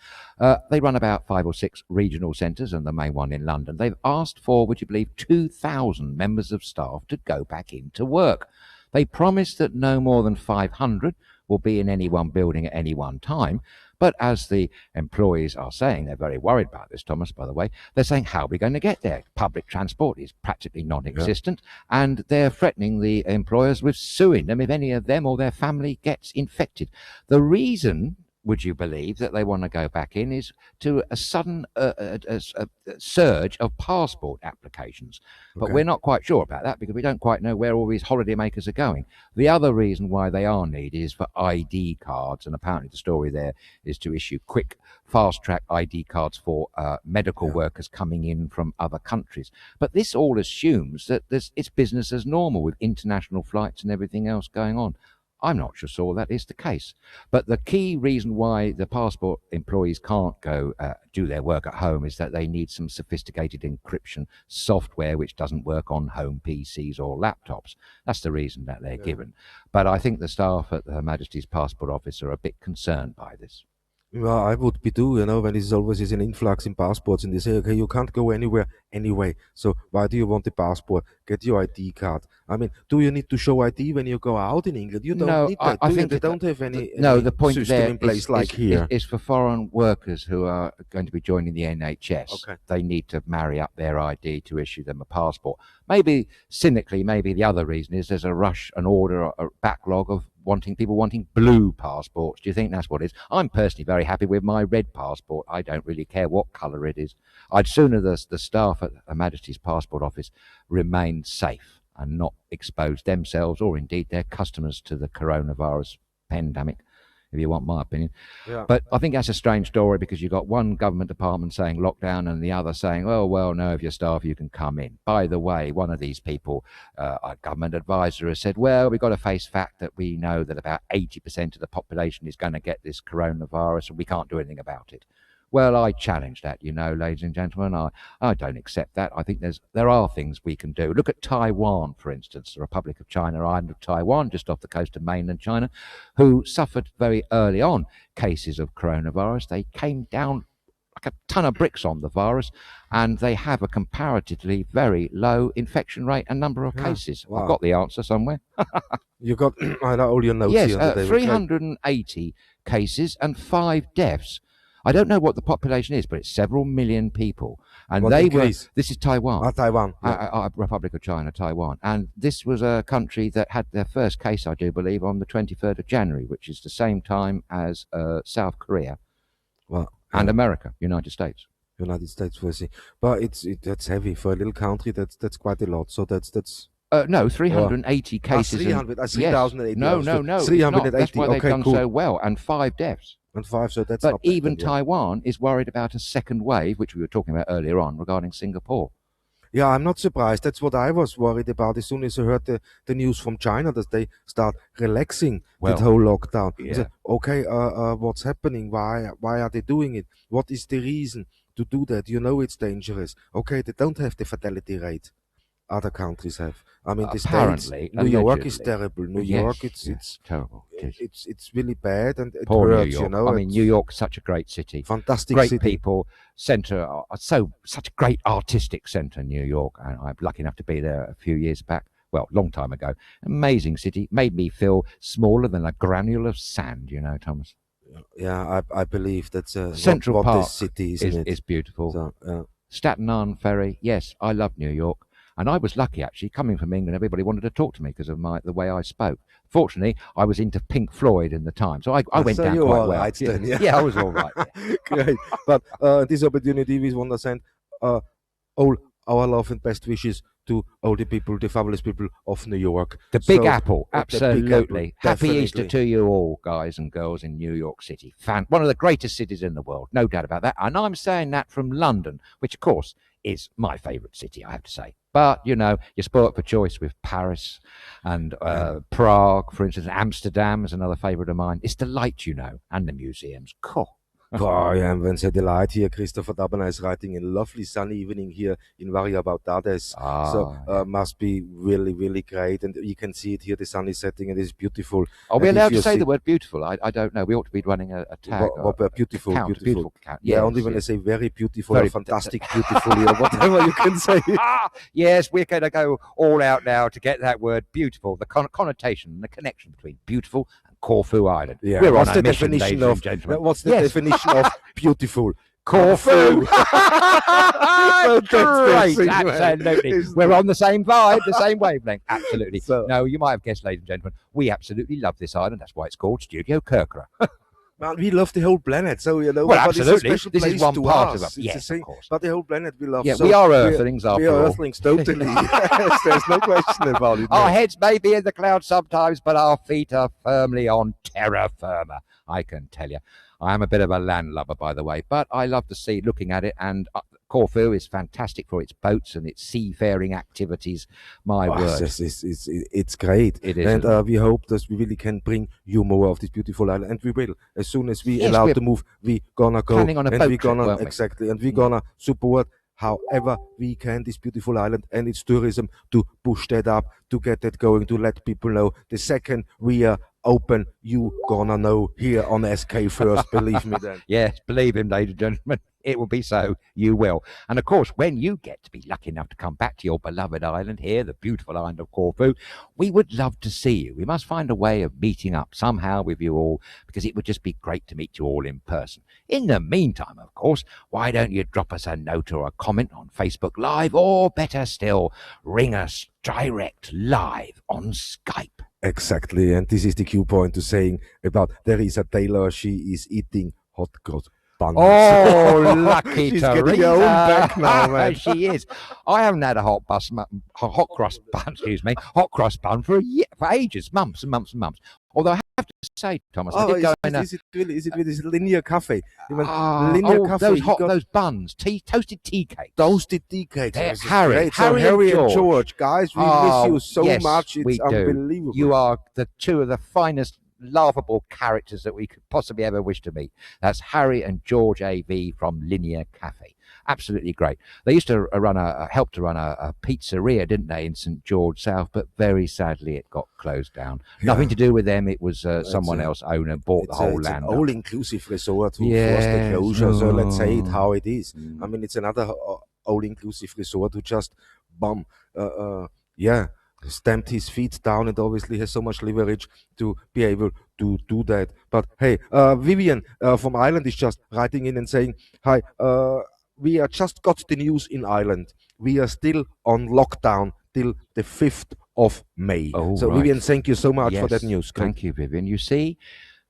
they run about 5 or 6 regional centres and the main one in London. They've asked for, would you believe, 2,000 members of staff to go back into work. They promised that no more than 500 will be in any one building at any one time. But as the employees are saying, they're very worried about this, Thomas, by the way, they're saying, how are we going to get there? Public transport is practically non-existent, and they're threatening the employers with suing them if any of them or their family gets infected. The reason, would you believe, that they want to go back in is to a sudden surge of passport applications. But we're not quite sure about that because we don't quite know where all these holidaymakers are going. The other reason why they are needed is for ID cards, and apparently the story there is to issue quick, fast-track ID cards for medical workers coming in from other countries. But this all assumes that it's business as normal with international flights and everything else going on. I'm not sure that is the case. But the key reason why the passport employees can't go do their work at home is that they need some sophisticated encryption software which doesn't work on home PCs or laptops. That's the reason that they're given. But I think the staff at Her Majesty's Passport Office are a bit concerned by this. Well, I would be too, when there's always an influx in passports and they say, okay, you can't go anywhere anyway. So why do you want a passport? Get your ID card. I mean, do you need to show ID when you go out in England? You don't need that. I think they don't have any the point system there in place like here. Is for foreign workers who are going to be joining the NHS. Okay. They need to marry up their ID to issue them a passport. Maybe cynically, the other reason is there's a rush, an order, a backlog of people wanting blue passports. Do you think that's what it is? I'm personally very happy with my red passport. I don't really care what colour it is. I'd sooner the staff at Her Majesty's Passport Office remain safe and not expose themselves or indeed their customers to the coronavirus pandemic, if you want my opinion. Yeah. But I think that's a strange story because you've got one government department saying lockdown and the other saying, oh, well, no, if you're staff, you can come in. By the way, one of these people, a government advisor, has said, well, we've got to face fact that we know that about 80% of the population is going to get this coronavirus and we can't do anything about it. Well, I challenge that, ladies and gentlemen. I don't accept that. I think there are things we can do. Look at Taiwan, for instance, the Republic of China, island of Taiwan, just off the coast of mainland China, who suffered very early on cases of coronavirus. They came down like a ton of bricks on the virus, and they have a comparatively very low infection rate and number of cases. Wow. I've got the answer somewhere. You got all your notes yes, here. 380 cases and 5 deaths. I don't know what the population is, but it's several million people. And this is Taiwan. Taiwan. Republic of China, Taiwan. And this was a country that had their first case, I do believe, on the 23rd of January, which is the same time as South Korea and America, United States. United States, we'll see. But that's heavy for a little country. That's quite a lot. So that's no, 380 cases. 300. 3,080. No. 380. That's why they've okay, done cool. so well, and 5 deaths. And 5, so that's but not even bad, Taiwan is worried about a second wave, which we were talking about earlier on regarding Singapore. Yeah, I'm not surprised. That's what I was worried about as soon as I heard the news from China that they start relaxing that whole lockdown. Yeah. I said, okay, what's happening? Why are they doing it? What is the reason to do that? it's dangerous. Okay, they don't have the fatality rate other countries have. I mean, the States, New York is terrible. New York, it's terrible. It's really bad, and it Poor hurts. New York. I mean, New York's such a great city, fantastic great city. people, such a great artistic centre, New York. And I'm lucky enough to be there a few years back. Well, long time ago. Amazing city. Made me feel smaller than a granule of sand. Thomas. Yeah, I believe that's Central what Park this city is beautiful. So, Staten Island Ferry. Yes, I love New York. And I was lucky, actually, coming from England. Everybody wanted to talk to me because of the way I spoke. Fortunately, I was into Pink Floyd in the time, so I went down quite well. Right then, yeah, I was all right. Yeah. Great. But this opportunity, we want to send all our love and best wishes to all the people, the fabulous people of New York. The Big Apple, absolutely. The Big Apple, Happy Easter to you all, guys and girls in New York City. One of the greatest cities in the world, no doubt about that. And I'm saying that from London, which, of course, is my favourite city, I have to say. But, you know, you're spoilt for choice with Paris and Prague, for instance. Amsterdam is another favourite of mine. It's the light, you know, and the museums. Cool. Oh, yeah, and when the delight here, Christopher Dabana is writing a lovely sunny evening here in Varia Bautades. Must be really, really great. And you can see it here, the sun is setting and it's beautiful. Are we allowed to say the word beautiful? I don't know. We ought to be running a tag. Beautiful, beautiful. Count. Yeah, only when I say very beautiful or fantastic beautiful, or whatever you can say. Yes, we're going to go all out now to get that word beautiful, the connotation, the connection between beautiful and Corfu Island. Yeah. We're what's on the a mission, definition ladies of and gentlemen. what's the definition of beautiful? Corfu. Great, absolutely. We're on the same vibe, the same wavelength. Absolutely. No, you might have guessed, ladies and gentlemen, we absolutely love this island. That's why it's called StudioKerkyra. Man, we love the whole planet, so you know. Well, absolutely. This is one part of it. Yes, of course. But the whole planet we love. Yeah, so we are Earthlings after all. We are Earthlings, totally. Yes, there's no question about it. Our heads may be in the clouds sometimes, but our feet are firmly on terra firma, I can tell you. I am a bit of a landlubber, by the way, but I love the sea, looking at it, and Corfu is fantastic for its boats and its seafaring activities. My word. It's great. It is. And we hope that we really can bring you more of this beautiful island. And we will. As soon as we allow to move, we're going to go. Planning on a boat trip, exactly. And we're going to support however we can this beautiful island and its tourism to push that up, to get that going, to let people know. The second we are open, you gonna know here on SK First, believe me then. Yes, believe him, ladies and gentlemen. It will be so, you will. And of course, when you get to be lucky enough to come back to your beloved island here, the beautiful island of Corfu, we would love to see you. We must find a way of meeting up somehow with you all, because it would just be great to meet you all in person. In the meantime, of course, why don't you drop us a note or a comment on Facebook Live, or better still, ring us direct live on Skype. Exactly, and this is the cue point to saying about Teresa Taylor. She is eating hot cross buns. Oh, lucky She's Teresa. getting her own back now, man. She is. I haven't had a hot crust bun for ages, months and months and months. Although I have to say, Thomas, I did go in is it with this linear cafe? Cafe. Those buns, toasted tea cakes. Toasted tea cakes. Harry and George, guys, we miss you so much. It's unbelievable. You are the two of the finest, laughable characters that we could possibly ever wish to meet. That's Harry and George AV from Linear Cafe. Absolutely great. They used to help to run a pizzeria, didn't they, in St George South, but very sadly it got closed down. Yeah. Nothing to do with them. It was someone else owned and bought the whole land. It's an all-inclusive resort who forced the closure, so let's say it how it is. I mean, it's another all-inclusive resort who just stamped his feet down and obviously has so much leverage to be able to do that. But hey, Vivian from Ireland is just writing in and saying, hi, we just got the news in Ireland. We are still on lockdown till the 5th of May. Oh, so right. Vivian, thank you so much for that news. Thank you, Vivian. You see,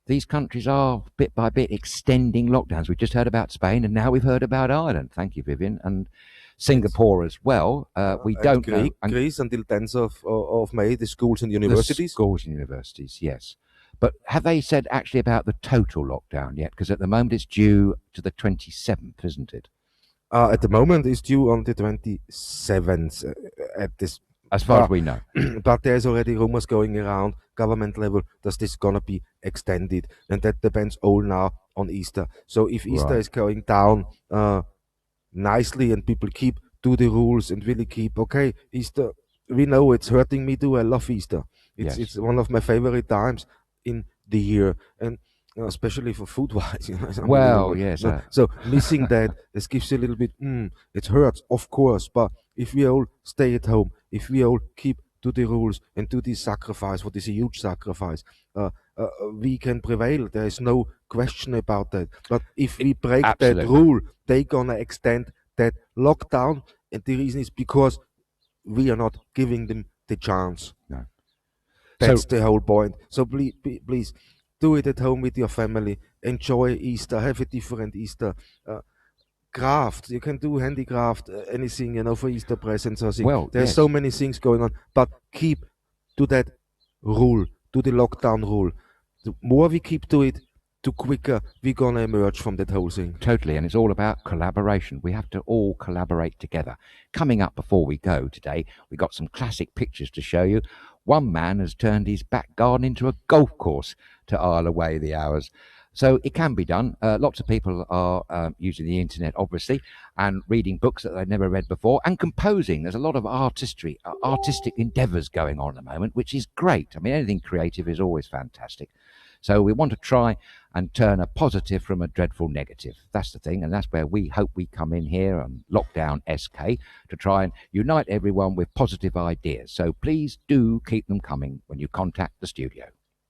these countries are bit by bit extending lockdowns. We just heard about Spain and now we've heard about Ireland. Thank you, Vivian. And Singapore as well. We don't know. Greece until 10th of May, the schools and universities. Schools and universities, yes. But have they said actually about the total lockdown yet? Because at the moment it's due to the 27th, isn't it? At the moment it's due on the 27th at this. As far as we know. But there's already rumors going around government level that this is going to be extended. And that depends all now on Easter. So if Easter is going down nicely and people keep to the rules and really keep, okay, Easter, we know it's hurting me too. I love Easter. It's one of my favorite times in the year. And especially for food-wise. Well, yes. So missing that, this gives you a little bit, it hurts, of course. But if we all stay at home, if we all keep to the rules and to this sacrifice, what is a huge sacrifice, we can prevail. There is no question about that. But if we break that rule, they're going to extend that lockdown. And the reason is because we are not giving them the chance. No. That's the whole point. So please do it at home with your family. Enjoy Easter. Have a different Easter. craft. You can do handicraft, anything, for Easter presents or thing. Well, There's yes. so many things going on, but keep to that rule, to the lockdown rule. The more we keep to it, the quicker we're gonna emerge from that whole thing. Totally, and it's all about collaboration. We have to all collaborate together. Coming up before we go today, we got some classic pictures to show you. One man has turned his back garden into a golf course to while away the hours. So it can be done. Lots of people are using the internet, obviously, and reading books that they've never read before, and composing. There's a lot of artistic endeavours going on at the moment, which is great. I mean, anything creative is always fantastic. So we want to try and turn a positive from a dreadful negative. That's the thing, and that's where we hope we come in here on Lockdown SK to try and unite everyone with positive ideas. So please do keep them coming when you contact the studio.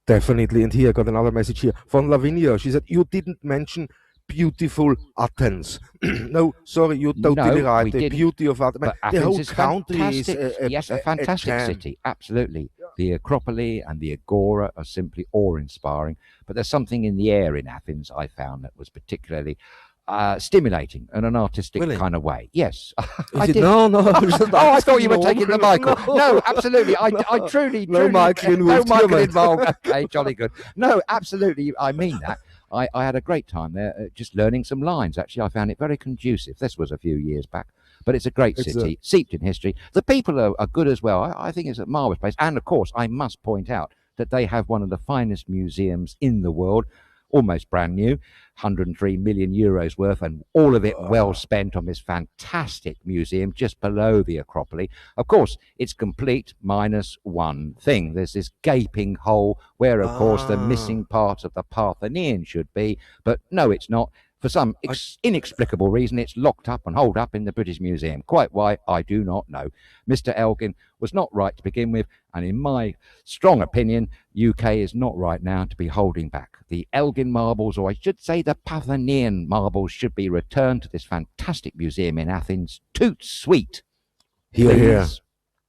Definitely. And here I got another message here from Lavinia. She said, you didn't mention beautiful Athens. No, sorry, you're totally No, right. we The didn't. beauty of Athens. But The Athens whole is country is fantastic. Yes, a fantastic gem. city. Absolutely. The Acropolis and the Agora are simply awe-inspiring. But there's something in the air in Athens I found that was particularly stimulating in an artistic Really? kind of way. Yes. Is it? No. Oh, I thought you were taking the Michael. No, absolutely. I truly. No Michael involved. No Michael involved. Okay, jolly good. No, absolutely. I mean that. I had a great time there, just learning some lines. Actually, I found it very conducive. This was a few years back. But it's a great city, steeped in history. The people are good as well. I think it's a marvellous place. And, of course, I must point out that they have one of the finest museums in the world, almost brand new, 103 million euros worth, and all of it well spent on this fantastic museum just below the Acropolis. Of course, it's complete minus one thing. There's this gaping hole where, of course, the missing part of the Parthenon should be. But no, it's not. For some inexplicable reason, it's locked up and holed up in the British Museum. Quite why, I do not know. Mr. Elgin was not right to begin with, and in my strong opinion, UK is not right now to be holding back. The Elgin marbles, or I should say the Parthenon marbles, should be returned to this fantastic museum in Athens. Toot sweet. Here.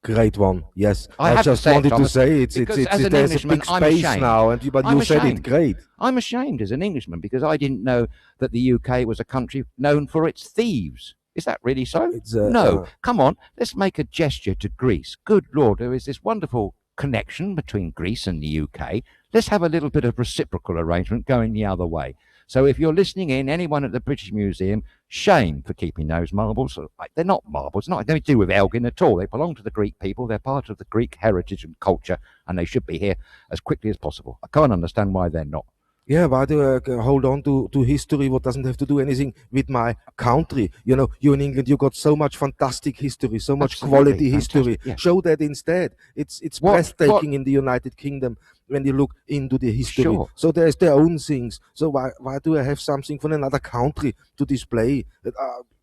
Great one, yes. I just wanted to say it's there's a big space now, but you said it great. I'm ashamed as an Englishman because I didn't know that the UK was a country known for its thieves. Is that really so? No. Come on, let's make a gesture to Greece. Good Lord, there is this wonderful connection between Greece and the UK. Let's have a little bit of reciprocal arrangement going the other way. So if you're listening in, anyone at the British Museum, shame for keeping those marbles. They're not marbles, not nothing to do with Elgin at all. They belong to the Greek people. They're part of the Greek heritage and culture, and they should be here as quickly as possible. I can't understand why they're not. Yeah, why do I hold on to history what doesn't have to do anything with my country? You know, you in England, you got so much fantastic history, so much quality history. Yeah. Show that instead. It's breathtaking in the United Kingdom when you look into the history. Sure. So there's their own things. So why do I have something from another country to display?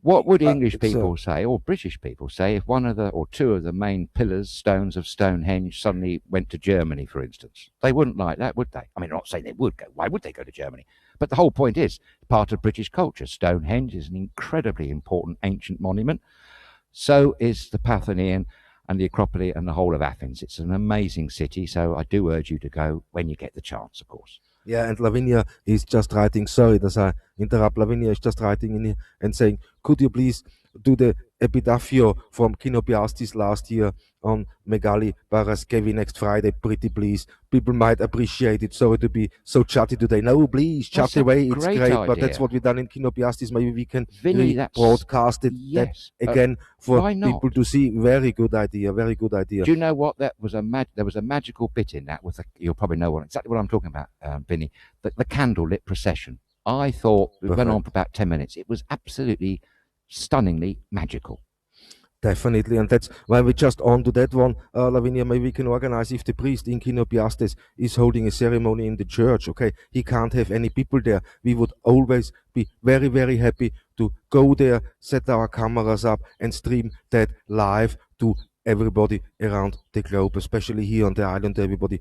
What would English people say, or British people say, if one of the or two of the main stones of Stonehenge suddenly went to Germany, for instance? They wouldn't like that, would they? I mean, I'm not saying they would go. Why would they go to Germany? But the whole point is, part of British culture. Stonehenge is an incredibly important ancient monument. So is the Parthenon and the Acropolis and the whole of Athens. It's an amazing city, so I do urge you to go when you get the chance, of course. Yeah, and Lavinia is just writing, sorry that I interrupt, Lavinia is just writing in here and saying, could you please do the epitaphio from Kinopiastis last year on Megali Paraskevi next Friday, pretty please. People might appreciate it. Sorry to be so chatty today. No, please, chat away. It's great, idea. But that's what we've done in Kinopiastis. Maybe we can broadcast it again for people to see. Very good idea. Very good idea. Do you know what? There was a magical bit in that. You'll probably know exactly what I'm talking about, Vinny. The candlelit procession. I thought it went on for about 10 minutes. It was absolutely stunningly magical. Definitely, and that's why we just on to that one, Lavinia. Maybe we can organize if the priest in Kinopiastis is holding a ceremony in the church. Okay, he can't have any people there. We would always be very, very happy to go there, set our cameras up, and stream that live to everybody around the globe, especially here on the island, everybody.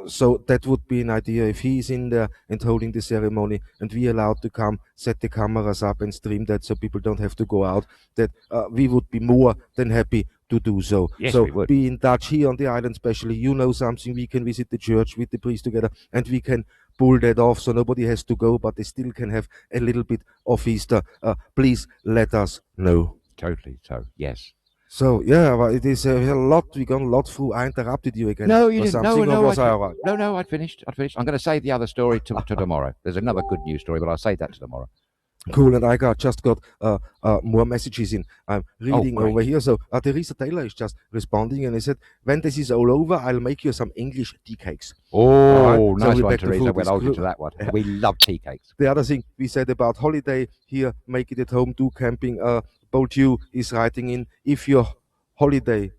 So that would be an idea if he's in there and holding the ceremony and we allowed to come, set the cameras up and stream that so people don't have to go out, that we would be more than happy to do so. Yes, so we would. Be in touch here on the island, especially. You know something, we can visit the church with the priest together and we can pull that off so nobody has to go, but they still can have a little bit of Easter, please let us know. Totally. So, yes. So, yeah, well, it is a lot. We gone a lot through. I interrupted you again. No, you didn't. No, I'd finished. I'm going to save the other story to tomorrow. There's another good news story, but I'll save that to tomorrow. Cool, and I just got more messages in. I'm reading over here. So Teresa Taylor is just responding, and he said, when this is all over, I'll make you some English tea cakes. Oh, nice one, Teresa. We'll hold you to that one. We love tea cakes. The other thing we said about holiday here, make it at home, do camping. Bold is writing in, if your holiday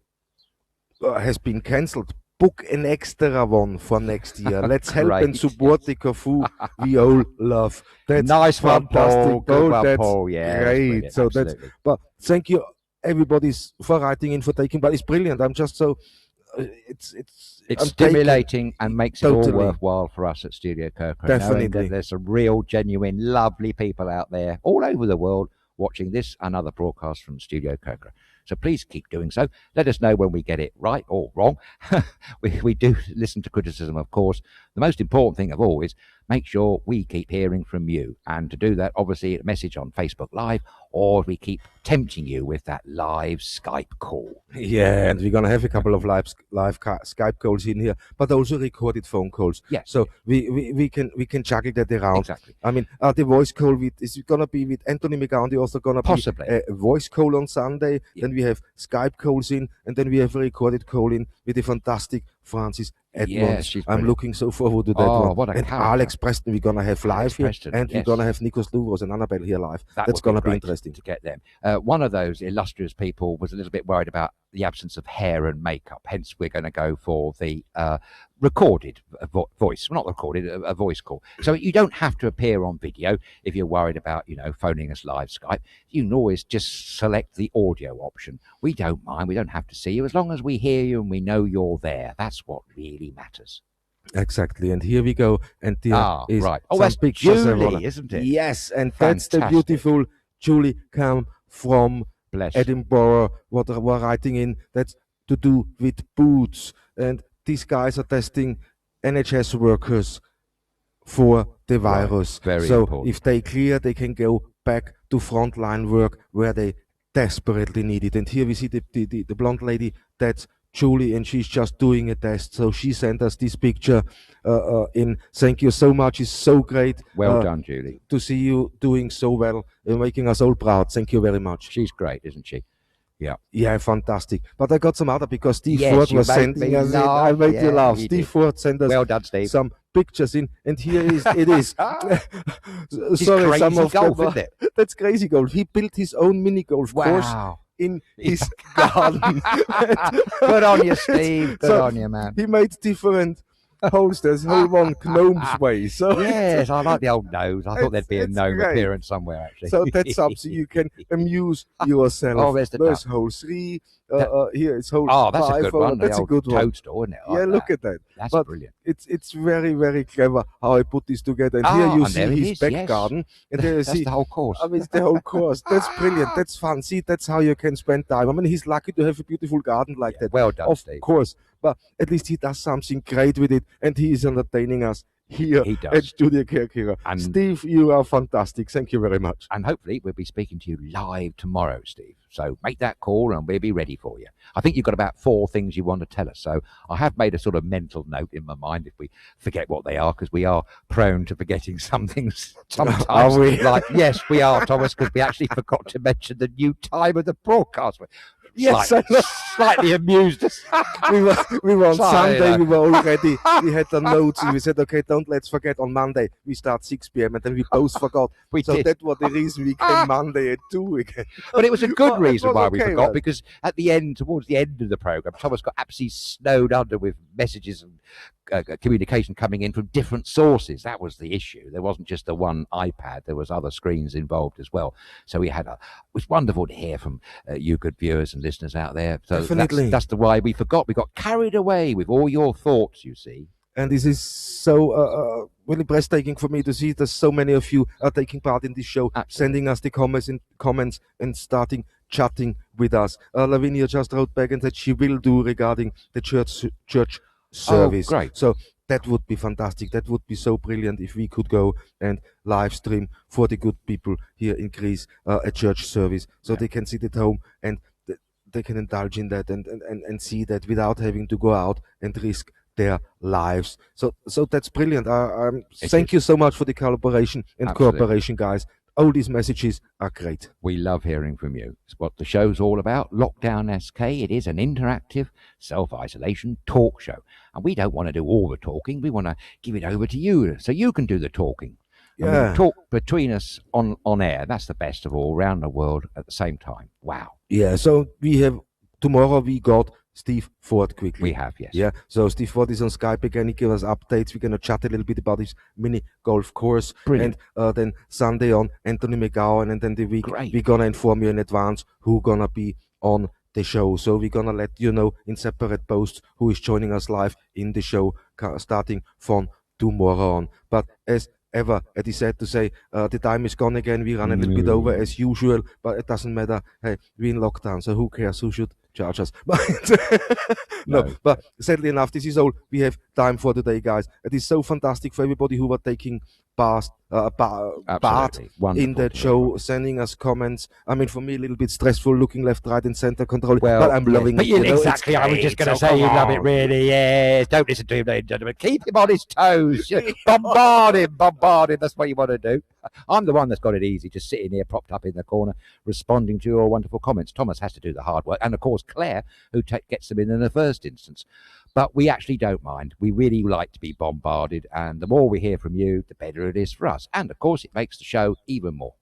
has been cancelled, book an extra one for next year. Let's help and support the Corfu we all love. That's nice one, Paul. Good one, that's Paul. Yeah, great. That's so that's. But thank you, everybody, for writing in, for taking part. It's brilliant. I'm just so. It's stimulating and makes it all worthwhile for us at StudioKerkyra. Definitely, there's some real, genuine, lovely people out there all over the world watching this and other broadcasts from StudioKerkyra. So please keep doing so. Let us know when we get it right or wrong. we do listen to criticism, of course. The most important thing of all is make sure we keep hearing from you. And to do that, obviously, a message on Facebook Live, or we keep tempting you with that live Skype call. Yeah, and we're going to have a couple of live Skype calls in here, but also recorded phone calls. Yeah. So we can juggle that around. Exactly. I mean, the voice call is going to be with Anthony McGowan, also going to possibly be a voice call on Sunday. Yeah. Then we have Skype calls in, and then we have a recorded call in with the fantastic Francis Edmonds. Yes, I'm looking so forward to that one. What a and character. Alex Preston, we're going to have live here, and yes. we're going to have Nikos Louvros and Annabelle here live. That's going to be interesting to get them. One of those illustrious people was a little bit worried about the absence of hair and makeup. Hence, we're going to go for the recorded voice. Well, not recorded, a voice call. So you don't have to appear on video if you're worried about, phoning us live Skype. You can always just select the audio option. We don't mind. We don't have to see you. As long as we hear you and we know you're there, that's what really matters. Exactly, and here we go. And there is right. that's Julie, isn't it? Yes, and that's the beautiful Julie come from Edinburgh. What we're writing in, that's to do with boots, and these guys are testing NHS workers for the virus. Very so important. If they clear, they can go back to frontline work where they desperately need it. And here we see the blonde lady, that's Julie, and she's just doing a test. So she sent us this picture in. Thank you so much. It's so great. Well done, Julie. To see you doing so well, making us all proud. Thank you very much. She's great, isn't she? Yeah. Yeah, fantastic. But I got some other, because Steve Ford was sending us in. I made you laugh. Steve Ford sent us well done, Steve. Some pictures in, and here it is. Sorry, some of golf, isn't it? That's crazy golf. He built his own mini golf course in his garden. Good on you, Steve. Good on you, man. He made different holes. There's whole one Gnome's way. So yes, I like the old nose. I thought there'd be a gnome appearance somewhere, actually. So that's up so you can amuse yourself. Oh, there's hole 3. Here it's hole 5. That's a good one. That's a good one. Toadstool, isn't it? Yeah, look at that. That's brilliant. It's very, very clever how I put this together. And here you see his back garden. And there you see the whole course. I mean, it's the whole course. That's brilliant. That's fun. See, that's how you can spend time. I mean, he's lucky to have a beautiful garden like that. Well done, Steve. Of course. But at least he does something great with it, and he is entertaining us here at StudioKerkyra. And Steve, you are fantastic. Thank you very much. And hopefully we'll be speaking to you live tomorrow, Steve. So make that call and we'll be ready for you. I think you've got about 4 things you want to tell us. So I have made a sort of mental note in my mind if we forget what they are, because we are prone to forgetting some things sometimes. Are we? Yes, we are, Thomas, because we actually forgot to mention the new time of the broadcast. Yes, slightly amused us. we were on Sunday. We were already. We had the notes, and we said, "Okay, let's forget. On Monday we start 6 p.m." and then we both forgot. That was the reason we came Monday at 2 again. But it was a good reason why we forgot, because at the end, towards the end of the program, Thomas got absolutely snowed under with messages and communication coming in from different sources. That was the issue. There wasn't just the one iPad. There was other screens involved as well. So it was wonderful to hear from you good viewers and listeners out there. So definitely. That's the why we forgot. We got carried away with all your thoughts, you see. And this is so really breathtaking for me to see that so many of you are taking part in this show, sending us the comments and starting chatting with us. Lavinia just wrote back and said she will do regarding the church service. Oh, great. So that would be fantastic. That would be so brilliant if we could go and live stream for the good people here in Greece a church service, so they can sit at home and they can indulge in that and see that without having to go out and risk their lives. So that's brilliant. Thank you so much for the collaboration and cooperation, guys. All these messages are great. We love hearing from you. It's what the show's all about. Lockdown SK. It is an interactive self-isolation talk show. And we don't want to do all the talking. We want to give it over to you so you can do the talking. Yeah. We talk between us on air. That's the best of all, around the world at the same time. Wow. Yeah, so tomorrow we got Steve Ford quickly. We have, yes. Yeah, so Steve Ford is on Skype again. He gives us updates. We're going to chat a little bit about his mini golf course. Brilliant. And then Sunday on Anthony McGowan. And then the week we're going to inform you in advance who's going to be on the show. So we're going to let you know in separate posts who is joining us live in the show starting from tomorrow on. But as ever, it is sad to say, the time is gone again. We run a little bit over as usual, but it doesn't matter. Hey, we're in lockdown, so who cares? Who should charge us? No, but sadly enough, this is all we have time for today, guys. It is so fantastic for everybody who were taking part in that show, sending us comments. I mean, for me, a little bit stressful looking left, right, and center control. Well, but I'm loving it. Exactly. I was just going to say you love it, really. Yes. Don't listen to him, ladies and gentlemen. Keep him on his toes. Bombard him. That's what you want to do. I'm the one that's got it easy, just sitting here propped up in the corner, responding to your wonderful comments. Thomas has to do the hard work. And, of course, Claire, who gets them in the first instance. But we actually don't mind. We really like to be bombarded. And the more we hear from you, the better it is for us. And, of course, it makes the show even more.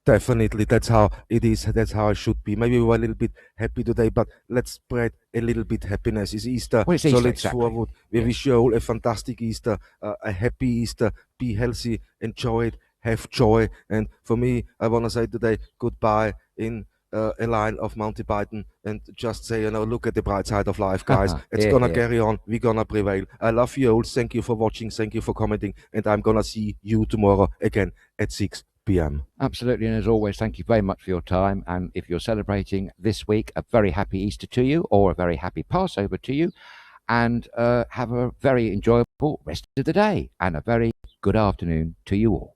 Definitely. That's how it is. That's how it should be. Maybe we were a little bit happy today, but let's spread a little bit happiness. It's Easter. Well, it's Easter, Easter, let's forward. We wish you all a fantastic Easter, a happy Easter. Be healthy, enjoy it, have joy. And for me, I want to say today goodbye in a line of Monty Python and just say, look at the bright side of life, guys. It's going to carry on. We're going to prevail. I love you all. Thank you for watching. Thank you for commenting. And I'm going to see you tomorrow again at 6 p.m. Absolutely. And as always, thank you very much for your time. And if you're celebrating this week, a very happy Easter to you or a very happy Passover to you. And have a very enjoyable rest of the day and a very good afternoon to you all.